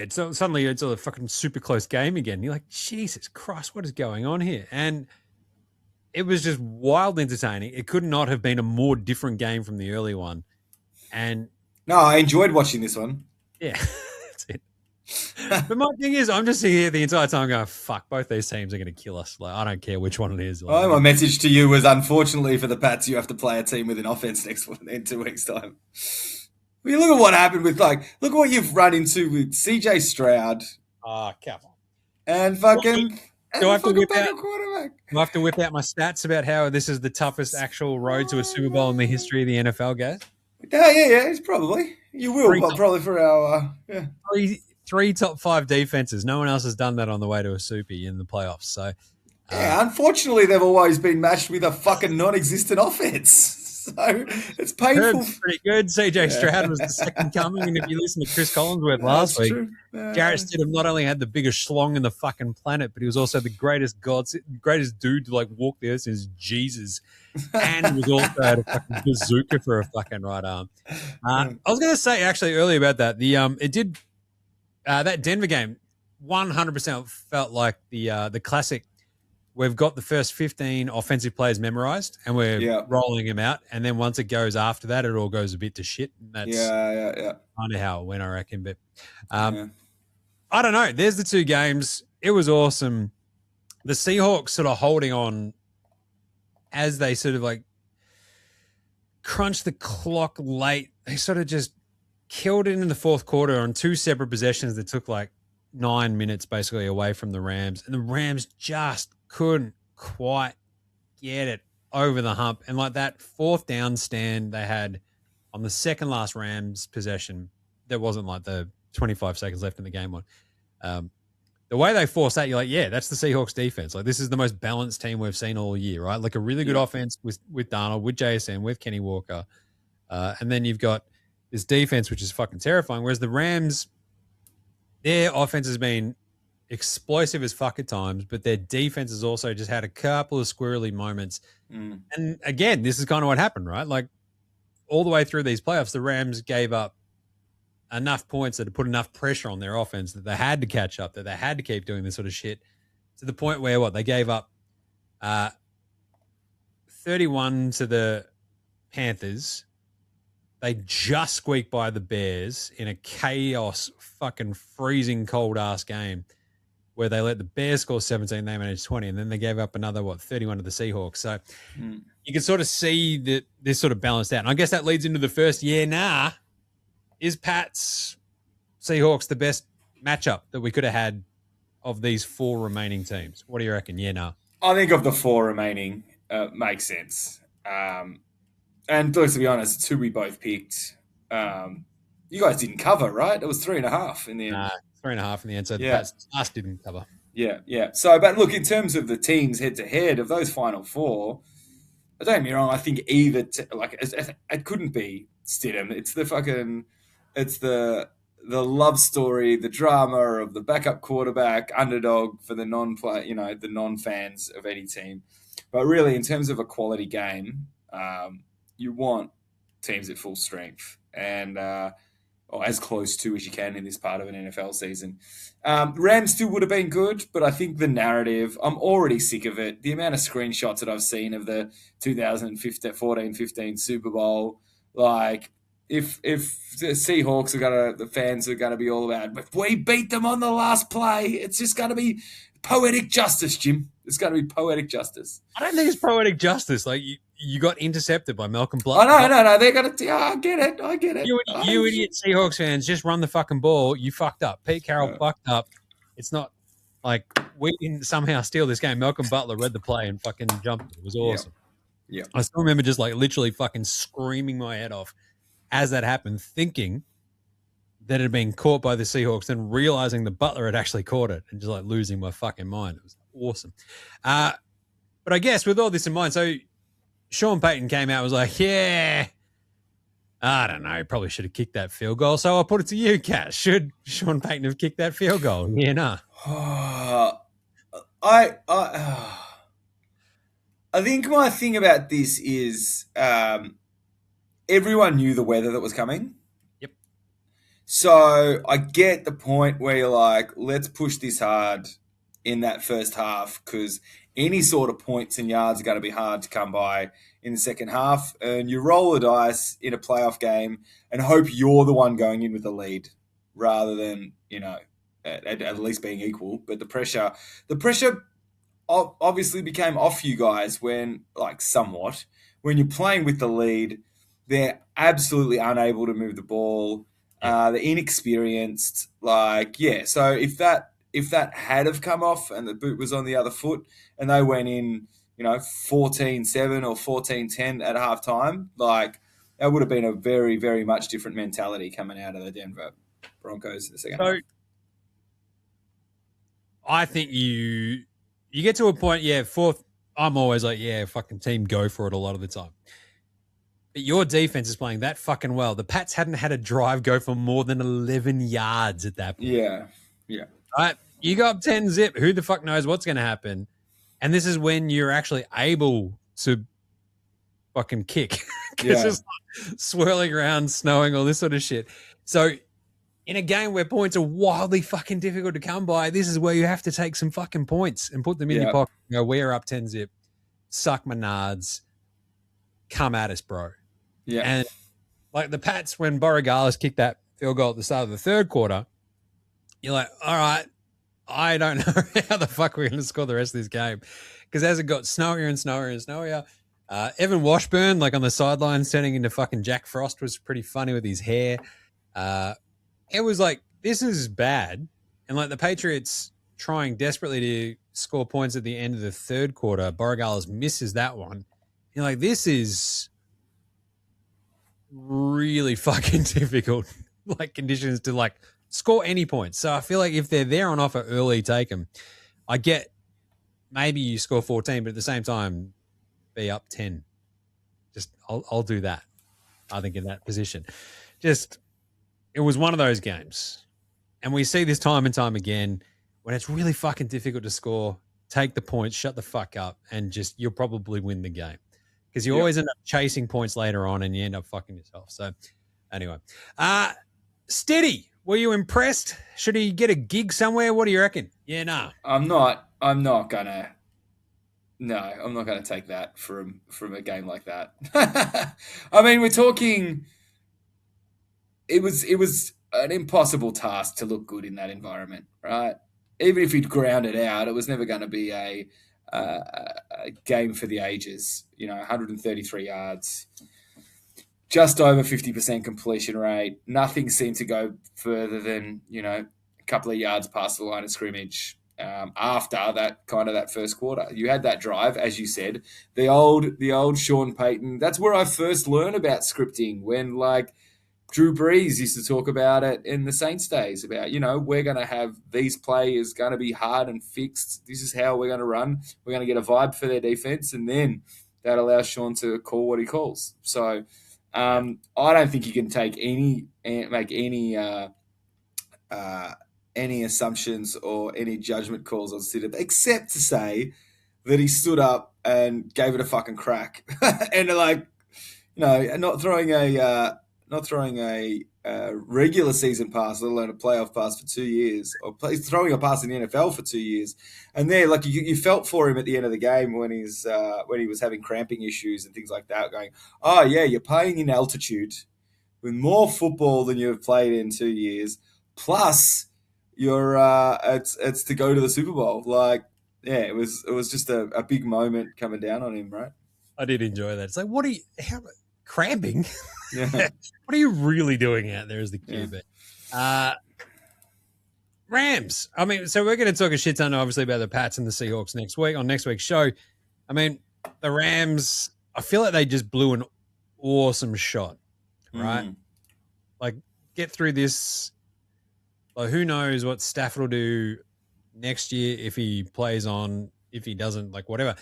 suddenly it's a fucking super close game again. You're like, Jesus Christ, what is going on here? And it was just wild entertaining. It could not have been a more different game from the early one. And no, I enjoyed watching this one. Yeah, that's it. But my thing is, I'm just sitting here the entire time going, fuck, both these teams are going to kill us. Like, I don't care which one it is. Like, my message to you was, unfortunately for the Pats, you have to play a team with an offense in 2 weeks' time. Well, look at what happened with, look at what you've run into with CJ Stroud. Come on. And fucking... Do I have to whip out my stats about how this is the toughest actual road to a Super Bowl in the history of the NFL, guys? Yeah, it's probably. You will, probably for our... Three top 5 defenses. No one else has done that on the way to a Soupy in the playoffs. So, unfortunately, they've always been matched with a fucking non-existent offense. So it's painful. Herb's pretty good. CJ Stroud was the second coming. And if you listen to Chris Collinsworth last week, Jarrett Stidham not only had the biggest schlong in the fucking planet, but he was also the greatest dude to like walk the earth since Jesus. And he was also had a fucking bazooka for a fucking right arm. I was going to say actually earlier about that. That Denver game 100% felt like the classic. We've got the first 15 offensive players memorized and we're rolling them out. And then once it goes after that, it all goes a bit to shit. And that's kind of how it went, I reckon. But I don't know. There's the two games. It was awesome. The Seahawks sort of holding on as they sort of like crunched the clock late. They sort of just killed it in the fourth quarter on two separate possessions that took like 9 minutes basically away from the Rams. And the Rams just couldn't quite get it over the hump. And like that fourth down stand they had on the second last Rams possession, there wasn't like the 25 seconds left in the game one. The way they forced that, you're like, yeah, that's the Seahawks defense. Like this is the most balanced team we've seen all year, right? Like a really good offense with Darnold, with JSN, with Kenny Walker. And then you've got this defense, which is fucking terrifying. Whereas the Rams, their offense has been explosive as fuck at times, but their defense has also just had a couple of squirrely moments. And again, this is kind of what happened, right? Like all the way through these playoffs, the Rams gave up enough points that had put enough pressure on their offense that they had to catch up, that they had to keep doing this sort of shit to the point where they gave up 31 to the Panthers. They just squeaked by the Bears in a chaos, fucking freezing cold ass game where they let the Bears score 17, they managed 20, and then they gave up another, 31 to the Seahawks. So you can sort of see that this sort of balanced out. And I guess that leads into the first year. Is Pats Seahawks the best matchup that we could have had of these four remaining teams? What do you reckon? I think of the four remaining, makes sense. And let's be honest, it's who we both picked. You guys didn't cover, right? It was 3.5 in the end. 3.5 in the end. So the Pats didn't cover. Yeah. So, but look, in terms of the teams head to head of those final four, don't get me wrong. I think either it couldn't be Stidham. It's the love story, the drama of the backup quarterback, underdog for the the non-fans of any team. But really, in terms of a quality game, you want teams at full strength and or as close to as you can in this part of an NFL season. Rams still would have been good, but I think the narrative, I'm already sick of it. The amount of screenshots that I've seen of the 2014-15 Super Bowl, like if the Seahawks the fans are going to be all about, if we beat them on the last play, it's just going to be poetic justice, Jim. It's going to be poetic justice. I don't think it's poetic justice. Like you got intercepted by Malcolm Butler. Oh, no. They're going to. I get it. You idiot Seahawks fans, just run the fucking ball. You fucked up. Pete Carroll fucked up. It's not like we didn't somehow steal this game. Malcolm Butler read the play and fucking jumped. It was awesome. Yeah. I still remember just like literally fucking screaming my head off as that happened, thinking that it had been caught by the Seahawks and realizing the Butler had actually caught it and just like losing my fucking mind. It was awesome. But I guess with all this in mind, so Sean Payton came out and was like, yeah, I don't know, probably should have kicked that field goal. So I'll put it to you, Kat. Should Sean Payton have kicked that field goal? Yeah, no. I think my thing about this is everyone knew the weather that was coming. Yep. So I get the point where you're like, let's push this hard in that first half because any sort of points and yards are going to be hard to come by in the second half. And you roll the dice in a playoff game and hope you're the one going in with the lead rather than, at least being equal. But the pressure obviously became off you guys when you're playing with the lead, they're absolutely unable to move the ball. They're inexperienced. So if that had have come off and the boot was on the other foot and they went in, 14-7 or 14-10 at halftime, that would have been a very, very much different mentality coming out of the Denver Broncos in the second half. I think you get to a point, fourth, I'm always like, fucking team go for it a lot of the time. But your defense is playing that fucking well. The Pats hadn't had a drive go for more than 11 yards at that point. Yeah. All right, you go up 10-0. Who the fuck knows what's going to happen? And this is when you're actually able to fucking kick because it's like swirling around, snowing, all this sort of shit. So in a game where points are wildly fucking difficult to come by, this is where you have to take some fucking points and put them in your pocket. You know, we're up 10-0. Suck my nards. Come at us, bro. Yeah. And like the Pats, when Borregales kicked that field goal at the start of the third quarter, you're like, all right, I don't know how the fuck we're going to score the rest of this game. Because as it got snowier and snowier and snowier, Evan Washburn, like on the sideline, turning into fucking Jack Frost, was pretty funny with his hair. It was like, this is bad. And like the Patriots trying desperately to score points at the end of the third quarter, Borregales misses that one. You're like, this is really fucking difficult, like conditions to like score any points. So I feel like if they're there on offer early, take them. I get maybe you score 14, but at the same time, be up 10. Just I'll do that. I think in that position, just it was one of those games, and we see this time and time again when it's really fucking difficult to score. Take the points, shut the fuck up, and just you'll probably win the game because you always end up chasing points later on, and you end up fucking yourself. So anyway, Stiddy, were you impressed? Should he get a gig somewhere? What do you reckon? Yeah, no. I'm not gonna take that from a game like that. I mean, we're talking. It was an impossible task to look good in that environment, right? Even if he'd ground it out, it was never going to be a game for the ages. 133 yards, just over 50% completion rate. Nothing seemed to go further than a couple of yards past the line of scrimmage. After that first quarter, you had that drive, as you said, the old Sean Payton. That's where I first learned about scripting, when like Drew Brees used to talk about it in the Saints days about, we're going to have these players going to be hard and fixed. This is how we're going to run. We're going to get a vibe for their defense, and then that allows Sean to call what he calls. So I don't think you can make any assumptions or any judgment calls on Sid, except to say that he stood up and gave it a fucking crack, and not throwing a regular season pass, let alone a playoff pass for 2 years, or throwing a pass in the NFL for 2 years. And there, like you felt for him at the end of the game when he was having cramping issues and things like that, going, oh yeah, you're playing in altitude with more football than you've played in 2 years, plus you're it's to go to the Super Bowl. Like, yeah, it was just a big moment coming down on him, right? I did enjoy that. It's like, cramping? Yeah. What are you really doing out there as the QB? Yeah. Rams. I mean, so we're going to talk a shit ton, obviously, about the Pats and the Seahawks next week on next week's show. I mean, the Rams, I feel like they just blew an awesome shot, right? Like, get through this. Like, who knows what Stafford will do next year if he plays on, if he doesn't, like, whatever.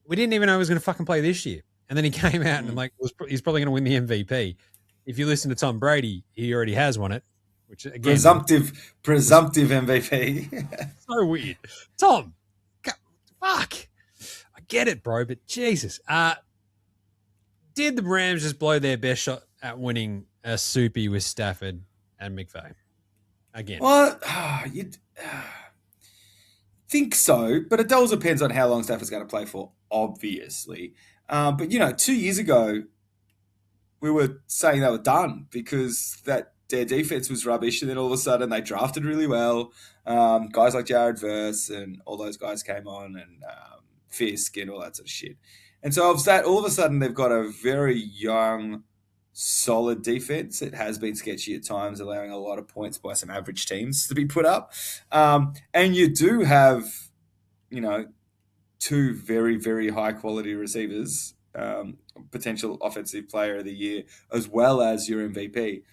We didn't even know he was going to fucking play this year. And then he came out and he's probably going to win the MVP. If you listen to Tom Brady, he already has won it, which again, presumptive MVP. So weird. Tom, fuck. I get it, bro, but Jesus. Did the Rams just blow their best shot at winning a soupy with Stafford and McVay again? Well, you'd think so, but it also depends on how long Stafford's going to play for, obviously. But 2 years ago, we were saying they were done because their defense was rubbish, and then all of a sudden they drafted really well. Guys like Jared Verse and all those guys came on, and Fisk and all that sort of shit. And so all of a sudden they've got a very young, solid defense. It has been sketchy at times, allowing a lot of points by some average teams to be put up. And you do have, two very, very high-quality receivers, potential offensive player of the year, as well as your MVP.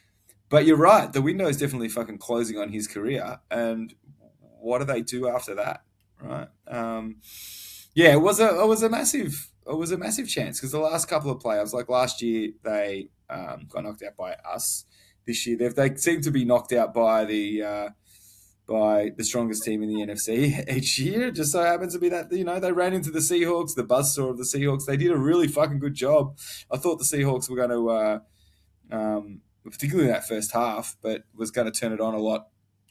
But you're right, the window is definitely fucking closing on his career, and what do they do after that, right? Yeah, it was a massive chance because the last couple of playoffs, like last year, they got knocked out by us. This year, they seem to be knocked out by the strongest team in the NFC each year. It just so happens to be that they ran into the Seahawks, the buzzsaw of the Seahawks. They did a really fucking good job. I thought the Seahawks were going to, particularly in that first half, but was going to turn it on a lot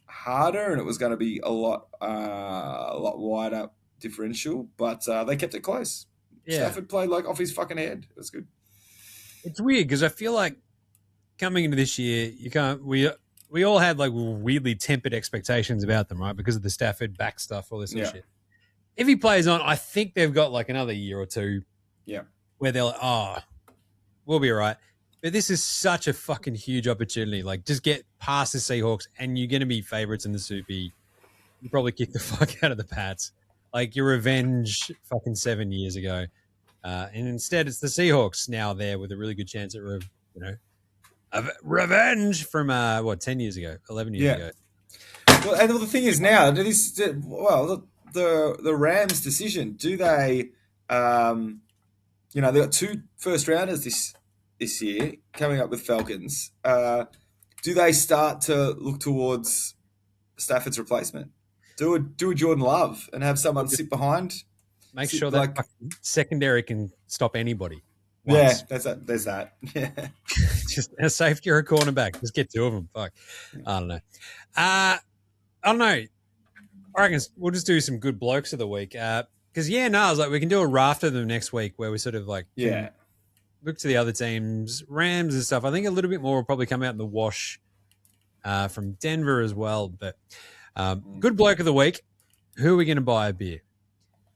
harder, and it was going to be a lot wider differential, but they kept it close. Yeah. Stafford played like off his fucking head. It was good. It's weird because I feel like coming into this year, we all had like weirdly tempered expectations about them, right? Because of the Stafford back stuff, all this sort of shit. If he plays on, I think they've got like another year or two where they're like, we'll be all right. But this is such a fucking huge opportunity. Like, just get past the Seahawks and you're going to be favorites in the Soupy. You probably kick the fuck out of the Pats. Like, your revenge fucking 7 years ago. And instead, it's the Seahawks now there with a really good chance at, revenge from, 10 years ago, 11 years ago. Well, and the thing is now, the Rams' decision, do they, they got 2 first-rounders this year coming up with Falcons. Do they start to look towards Stafford's replacement? Do a Jordan Love and have someone sit behind. Make sure that secondary can stop anybody. Once. Yeah, there's that. Yeah. Just a safety or a cornerback. Just get 2 of them. Fuck. I don't know. I don't know. I reckon we'll just do some good blokes of the week. Because, I was like, we can do a raft of them next week where we sort of like look to the other teams, Rams and stuff. I think a little bit more will probably come out in the wash from Denver as well. But good bloke of the week. Who are we going to buy a beer?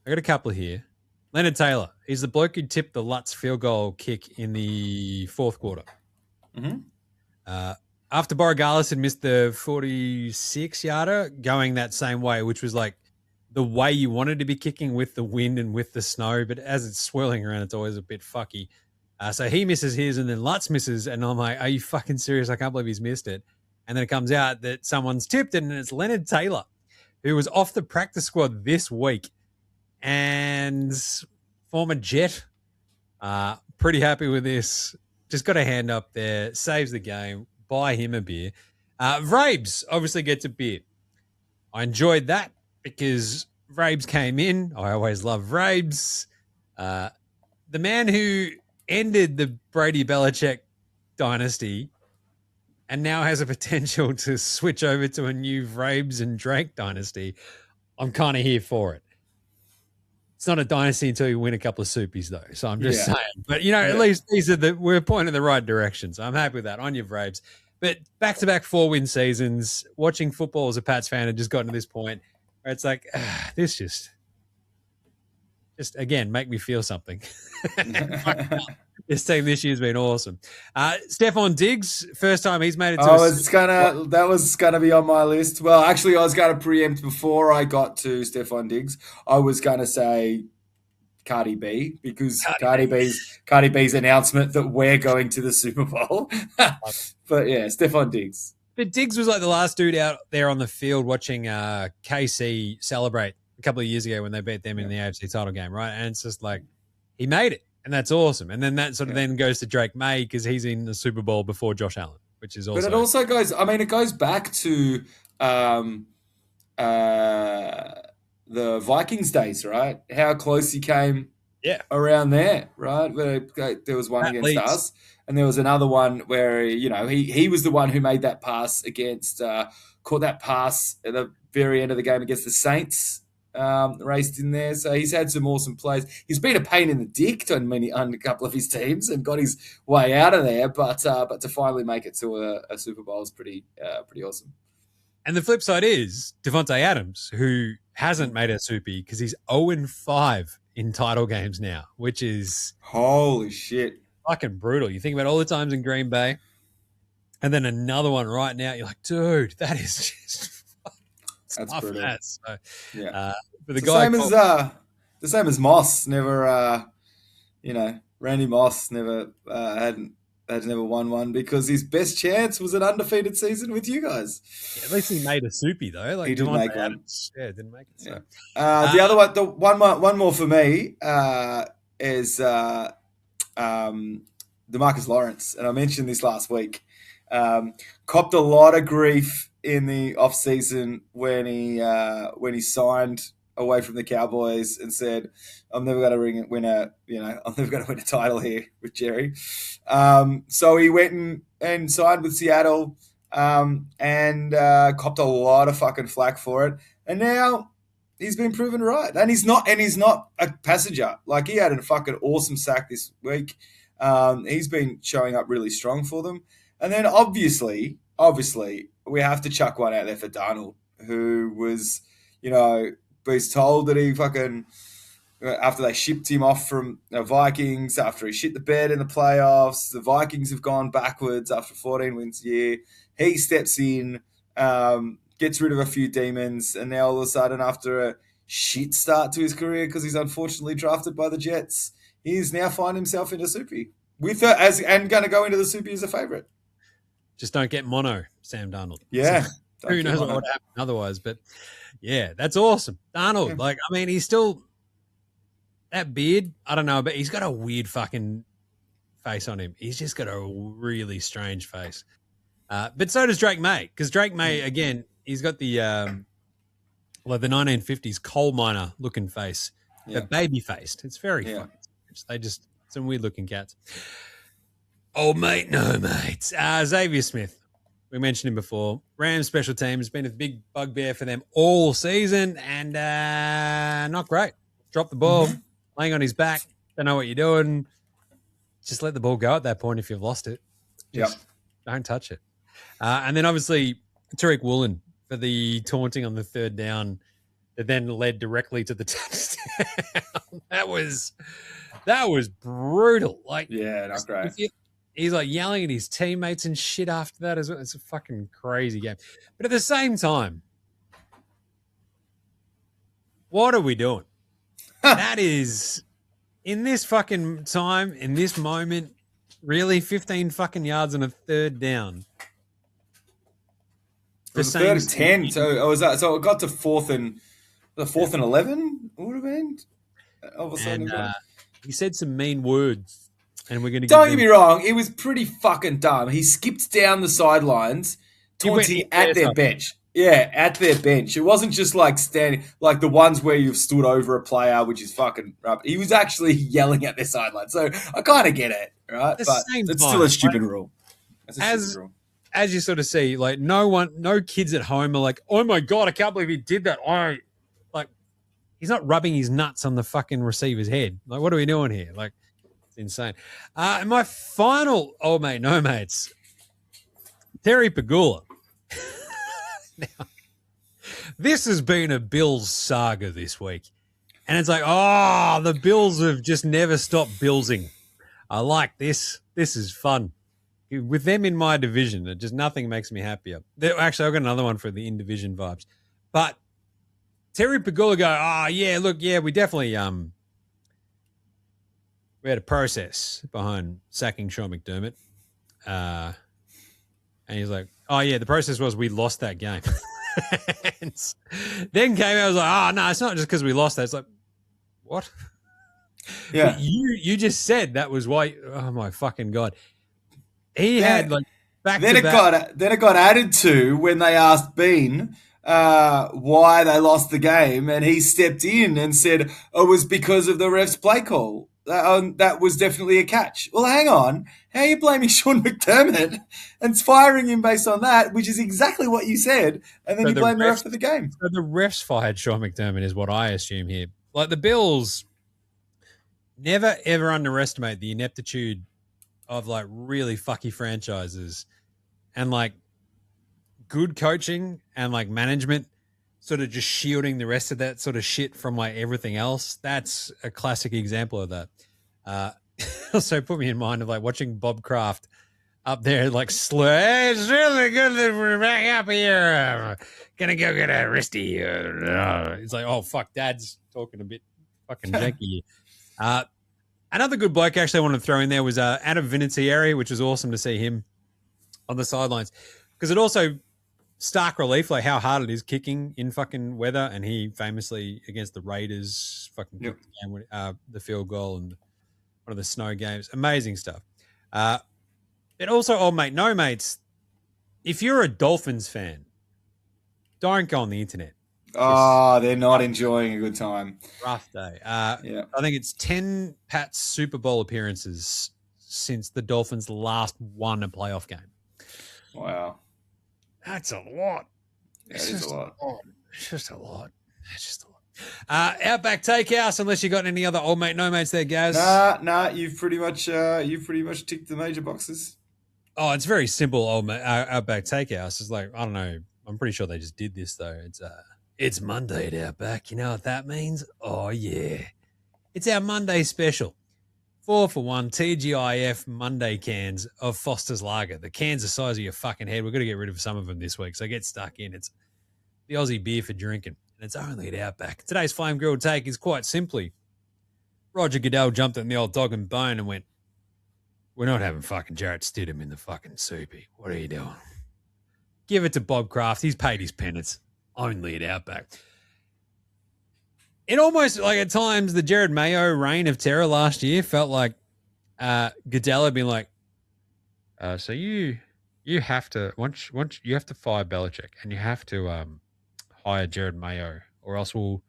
I got a couple here. Leonard Taylor. He's the bloke who tipped the Lutz field goal kick in the fourth quarter. Mm-hmm. After Borogalis had missed the 46-yarder going that same way, which was like the way you wanted to be kicking with the wind and with the snow, but as it's swirling around, it's always a bit fucky. So he misses his and then Lutz misses, and I'm like, are you fucking serious? I can't believe he's missed it. And then it comes out that someone's tipped it, and it's Leonard Taylor, who was off the practice squad this week. And former Jet, pretty happy with this. Just got a hand up there, saves the game. Buy him a beer. Vrabes obviously gets a beer. I enjoyed that because Vrabes came in. I always love Vrabes. The man who ended the Brady Belichick dynasty and now has a potential to switch over to a new Vrabes and Drake dynasty. I'm kind of here for it. It's not a dynasty until you win a couple of Soupies, though. So I'm just saying. But, at least we're pointing in the right direction. So I'm happy with that. On your Vrabes. But back-to-back 4-win seasons, watching football as a Pats fan had just gotten to this point where it's like, this just again, make me feel something. This team this year's been awesome. Stephon Diggs, first time he's made it to that was gonna be on my list. Well, actually, I was gonna preempt before I got to Stephon Diggs. I was gonna say Cardi B because Cardi B's announcement that we're going to the Super Bowl. But yeah, Stephon Diggs. But Diggs was like the last dude out there on the field watching KC celebrate a couple of years ago when they beat them in the AFC title game, right? And it's just like he made it. And that's awesome. And then that sort of then goes to Drake May because he's in the Super Bowl before Josh Allen, which is also... But it also goes... it goes back to the Vikings days, right? How close he came around there, right? Where there was one against us. And there was another one where, he was the one who made that pass against... caught that pass at the very end of the game against the Saints. Raced in there, so he's had some awesome plays. He's been a pain in the dick on a couple of his teams and got his way out of there, but to finally make it to a Super Bowl is pretty awesome. And the flip side is Devontae Adams, who hasn't made a Soupy because he's 0-5 in title games now, which is holy shit, fucking brutal. You think about all the times in Green Bay, and then another one right now. You're like, dude, that is just. That's brutal. So, but the same as Moss. Never, Randy Moss never hadn't They'd never won one because his best chance was an undefeated season with you guys. Yeah, at least he made a soupy though. Like He did Devontae make one. Adams. Yeah, didn't make it. So. The other one, the one more for me is DeMarcus Lawrence, and I mentioned this last week. Copped a lot of grief in the off season when he signed away from the Cowboys and said, "I'm never going to win a title here with Jerry." So he went and signed with Seattle and copped a lot of fucking flack for it, and now he's been proven right. And he's not a passenger. Like, he had a fucking awesome sack this week. He's been showing up really strong for them. And then obviously, we have to chuck one out there for Darnold, who was, was told that he fucking, after they shipped him off from the Vikings, after he shit the bed in the playoffs, the Vikings have gone backwards after 14 wins a year. He steps in, gets rid of a few demons, and now all of a sudden, after a shit start to his career because he's unfortunately drafted by the Jets, he's now finding himself in a soupy and going to go into the soupy as a favourite. Just don't get mono, Sam Darnold. Yeah. So, who knows what would happen otherwise? But yeah, that's awesome. Darnold, he's still that beard. I don't know, but he's got a weird fucking face on him. He's just got a really strange face. But so does Drake May, because Drake May, again, he's got the 1950s coal miner looking face, but baby faced. It's very funny. They just some weird looking cats. Oh, mate, no, mate. Xavier Smith, we mentioned him before. Rams special teams, been a big bugbear for them all season, and not great. Dropped the ball, laying on his back, don't know what you're doing. Just let the ball go at that point if you've lost it. Just don't touch it. And then obviously Tariq Woolen for the taunting on the third down that then led directly to the touchdown. That was brutal. Like, not great. He's like yelling at his teammates and shit after that as well. It's a fucking crazy game. But at the same time, what are we doing? That is, in this fucking time, in this moment, really 15 fucking yards on a third down. It was third and 10. So it got to fourth and 11. It would have been. All of a sudden, he said some mean words. And we're going to don't get me wrong, it was pretty fucking dumb. He skipped down the sidelines, taunting at their bench. Yeah, at their bench. It wasn't just like standing, like the ones where you've stood over a player, which is fucking rubbish. He was actually yelling at their sidelines. So I kind of get it, right? But it's still a stupid rule. As you sort of see, like no kids at home are like, oh my God, I can't believe he did that. He's not rubbing his nuts on the fucking receiver's head. Like, what are we doing here? Like, it's insane. And my final old mate, no mates, Terry Pagula. Now, this has been a Bills saga this week. And it's like, the Bills have just never stopped Billsing. I like this. This is fun. With them in my division, nothing makes me happier. Actually, I've got another one for the in-division vibes. But Terry Pagula go, we definitely we had a process behind sacking Sean McDermott. And he's like, the process was we lost that game. And then came out, I was like, no, it's not just because we lost that. It's like, what? Yeah. But you just said that was why. Oh, my fucking God. He had like back then to back. Then it got added to when they asked Bean why they lost the game, and he stepped in and said, it was because of the ref's play call. That was definitely a catch. Well, hang on. How are you blaming Sean McDermott and firing him based on that, which is exactly what you said, and then you blame the ref for the game? So the refs fired Sean McDermott is what I assume here. Like, the Bills never, ever underestimate the ineptitude of, like, really fucky franchises and, like, good coaching and, like, management sort of just shielding the rest of that sort of shit from, like, everything else. That's a classic example of that. Also put me in mind of, like, watching Bob Kraft up there, like, slur. Hey, it's really good that we're back up here. Gonna go get a wristy. It's like, oh, fuck, Dad's talking a bit fucking janky. Another good bloke actually I wanted to throw in there was Adam Vinatieri, which was awesome to see him on the sidelines because it also stark relief like how hard it is kicking in fucking weather, and he famously against the Raiders fucking kicked the game, the field goal and one of the snow games. Amazing stuff. But also, old mate, no mates, if you're a Dolphins fan, don't go on the internet. They're not enjoying a good time. Rough day. I think it's 10 Pats Super Bowl appearances since the Dolphins last won a playoff game. Wow. That's a lot. Yeah, it is a lot. It's just a lot. It's just a lot. Outback Takehouse, unless you got any other old mate, no mates there, Gaz. Nah. You've pretty much ticked the major boxes. Oh, it's very simple, old mate. Outback Takehouse. It's like, I don't know. I'm pretty sure they just did this though. It's Monday at Outback. You know what that means? Oh yeah, it's our Monday special. 4 for 1 TGIF Monday cans of Foster's Lager. The cans the size of your fucking head. We've got to get rid of some of them this week, so get stuck in. It's the Aussie beer for drinking, and it's only at Outback. Today's flame grilled take is quite simply, Roger Goodell jumped in the old dog and bone and went, we're not having fucking Jarrett Stidham in the fucking soupy. What are you doing? Give it to Bob Kraft. He's paid his penance. Only at Outback. It almost, like at times, the Jared Mayo reign of terror last year felt like Goodell had been like, so you have to, once you have to fire Belichick and you have to hire Jared Mayo, or else we'll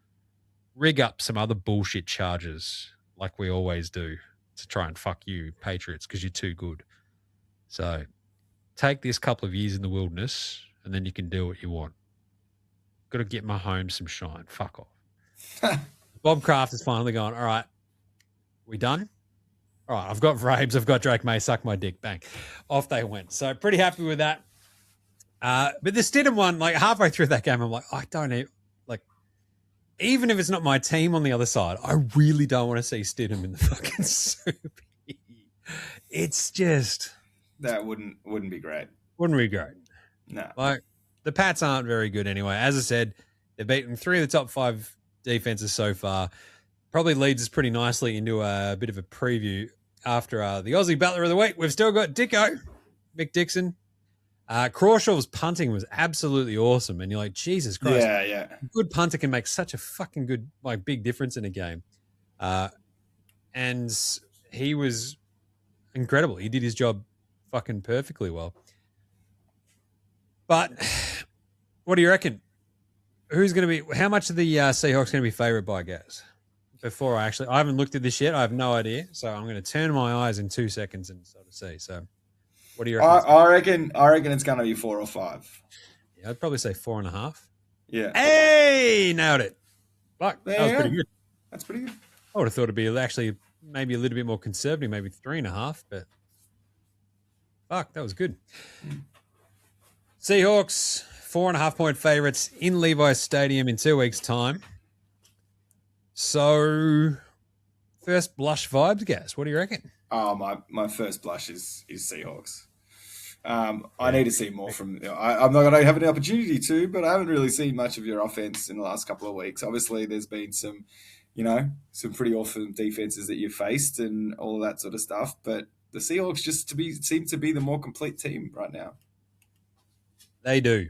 rig up some other bullshit charges like we always do to try and fuck you, Patriots, because you're too good. So take this couple of years in the wilderness and then you can do what you want. Got to get my home some shine. Fuck off. Bob Kraft has finally gone, all right, we done? All right, I've got Vrabes, I've got Drake May, suck my dick, bang. Off they went. So pretty happy with that. But the Stidham one, like halfway through that game, I'm like, I don't even, like, even if it's not my team on the other side, I really don't want to see Stidham in the fucking soupy. It's just... That wouldn't be great. Wouldn't be great. No. Like, the Pats aren't very good anyway. As I said, they've beaten 3 of the top 5 defenses so far. Probably leads us pretty nicely into a bit of a preview after the Aussie Battler of the Week. We've still got Dicko, Mick Dixon. Crawshaw's punting was absolutely awesome. And you're like, Jesus Christ. Yeah. A good punter can make such a fucking good, like, big difference in a game. And he was incredible. He did his job fucking perfectly well. But what do you reckon? How much of the Seahawks going to be favourite by, Gaz? Before I haven't looked at this yet. I have no idea. So I'm going to turn my eyes in 2 seconds and sort of see. So what do you reckon? I reckon it's going to be 4 or 5. Yeah, I'd probably say 4.5. Yeah. Hey, nailed it. Fuck, that was pretty good. That's pretty good. I would have thought it'd be actually maybe a little bit more conservative, maybe 3.5, but fuck, that was good. Seahawks, 4.5-point favourites in Levi's Stadium in 2 weeks' time. So, first blush vibes, Gaz. What do you reckon? Oh, my first blush is Seahawks. I need to see more from. I'm not going to have an opportunity to, but I haven't really seen much of your offense in the last couple of weeks. Obviously, there's been some pretty awesome defenses that you've faced and all of that sort of stuff. But the Seahawks seem to be the more complete team right now. They do.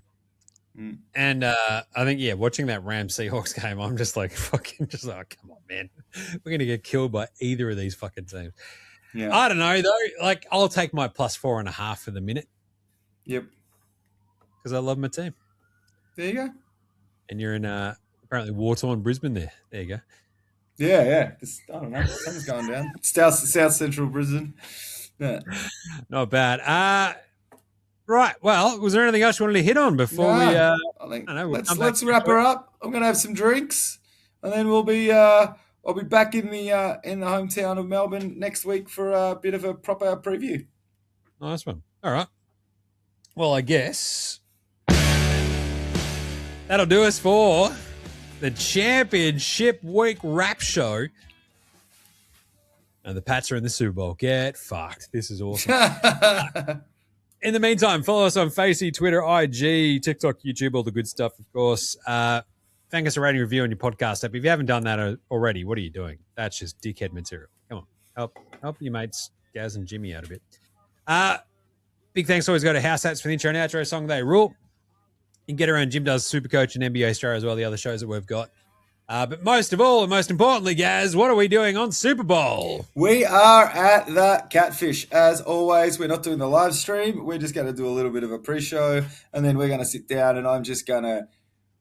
And I think, watching that Rams Seahawks game, I'm just like, fucking, just like, come on, man. We're going to get killed by either of these fucking teams. Yeah. I don't know, though. Like, I'll take my plus 4.5 for the minute. Yep. Because I love my team. There you go. And you're in apparently war-torn Brisbane there. There you go. Yeah. I don't know. Something's going down. South Central Brisbane. Yeah. Not bad. Right. Well, was there anything else you wanted to hit on before we? I think let's wrap her up. I'm going to have some drinks, and then we'll be. I'll be back in the hometown of Melbourne next week for a bit of a proper preview. Nice one. All right. Well, I guess that'll do us for the Championship Week wrap show. And the Pats are in the Super Bowl. Get fucked. This is awesome. In the meantime, follow us on Facey, Twitter, IG, TikTok, YouTube, all the good stuff, of course. Thank us a rating review on your podcast app. If you haven't done that already, what are you doing? That's just dickhead material. Come on. Help your mates Gaz and Jimmy out a bit. Big thanks always go to House Hats for the intro and outro song. They rule. You can get around. Jim does Supercoach and NBA Straya as well, the other shows that we've got. But most of all, and most importantly, Gaz, what are we doing on Super Bowl? We are at the Catfish. As always, we're not doing the live stream. We're just going to do a little bit of a pre-show, and then we're going to sit down, and I'm just going to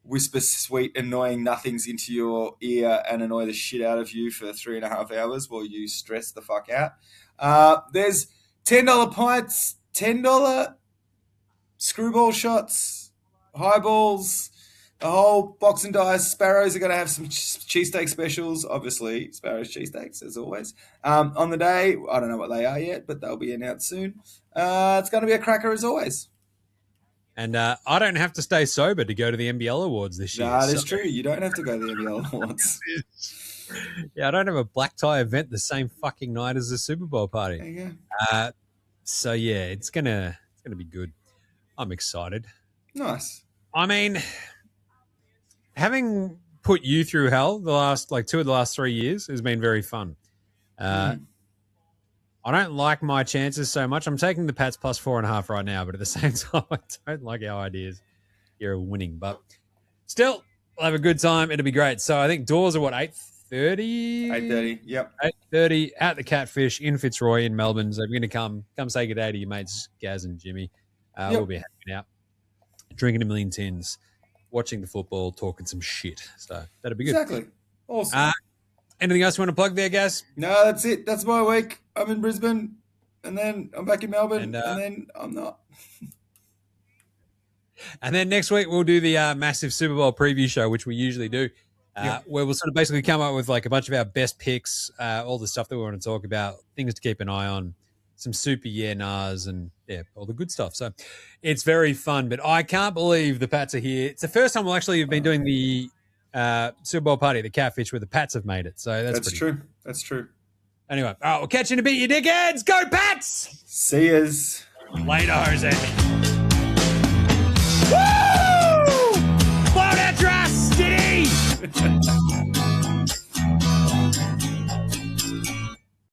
whisper sweet, annoying nothings into your ear and annoy the shit out of you for 3.5 hours while you stress the fuck out. There's $10 pints, $10 screwball shots, highballs, a whole box and dice. Sparrows are going to have some cheesesteak specials, obviously. Sparrows cheesesteaks, as always. On the day, I don't know what they are yet, but they'll be announced soon. It's going to be a cracker, as always. And I don't have to stay sober to go to the NBL Awards this year. That is true. You don't have to go to the NBL Awards. Yeah, I don't have a black tie event the same fucking night as the Super Bowl party. There you go. So yeah, it's gonna be good. I'm excited. Nice. I mean, having put you through hell the last 2 of the last 3 years has been very fun. I don't like my chances so much. I'm taking the Pats plus 4.5 right now, but at the same time, I don't like our ideas here of winning. But still, we'll have a good time. It'll be great. So I think doors are what, 8:30? 8:30, yep. 8:30 at the Catfish in Fitzroy in Melbourne. So if you're going to come say good day to your mates, Gaz and Jimmy. We'll be hanging out, drinking a million tins, watching the football, talking some shit. So that'll be good. Exactly. Awesome. Anything else you want to plug there, Gaz? No, that's it. That's my week. I'm in Brisbane, and then I'm back in Melbourne, and then I'm not. And then next week we'll do the massive Super Bowl preview show, which we usually do, where we'll sort of basically come up with a bunch of our best picks, all the stuff that we want to talk about, things to keep an eye on, some super nahs, and all the good stuff. So it's very fun, but I can't believe the Pats are here. It's the first time we'll actually have been doing the Super Bowl party at the Catfish where the Pats have made it. So that's true. That's true. Anyway, we'll catch you in a bit, you dickheads. Go Pats! See yous. Later, Jose.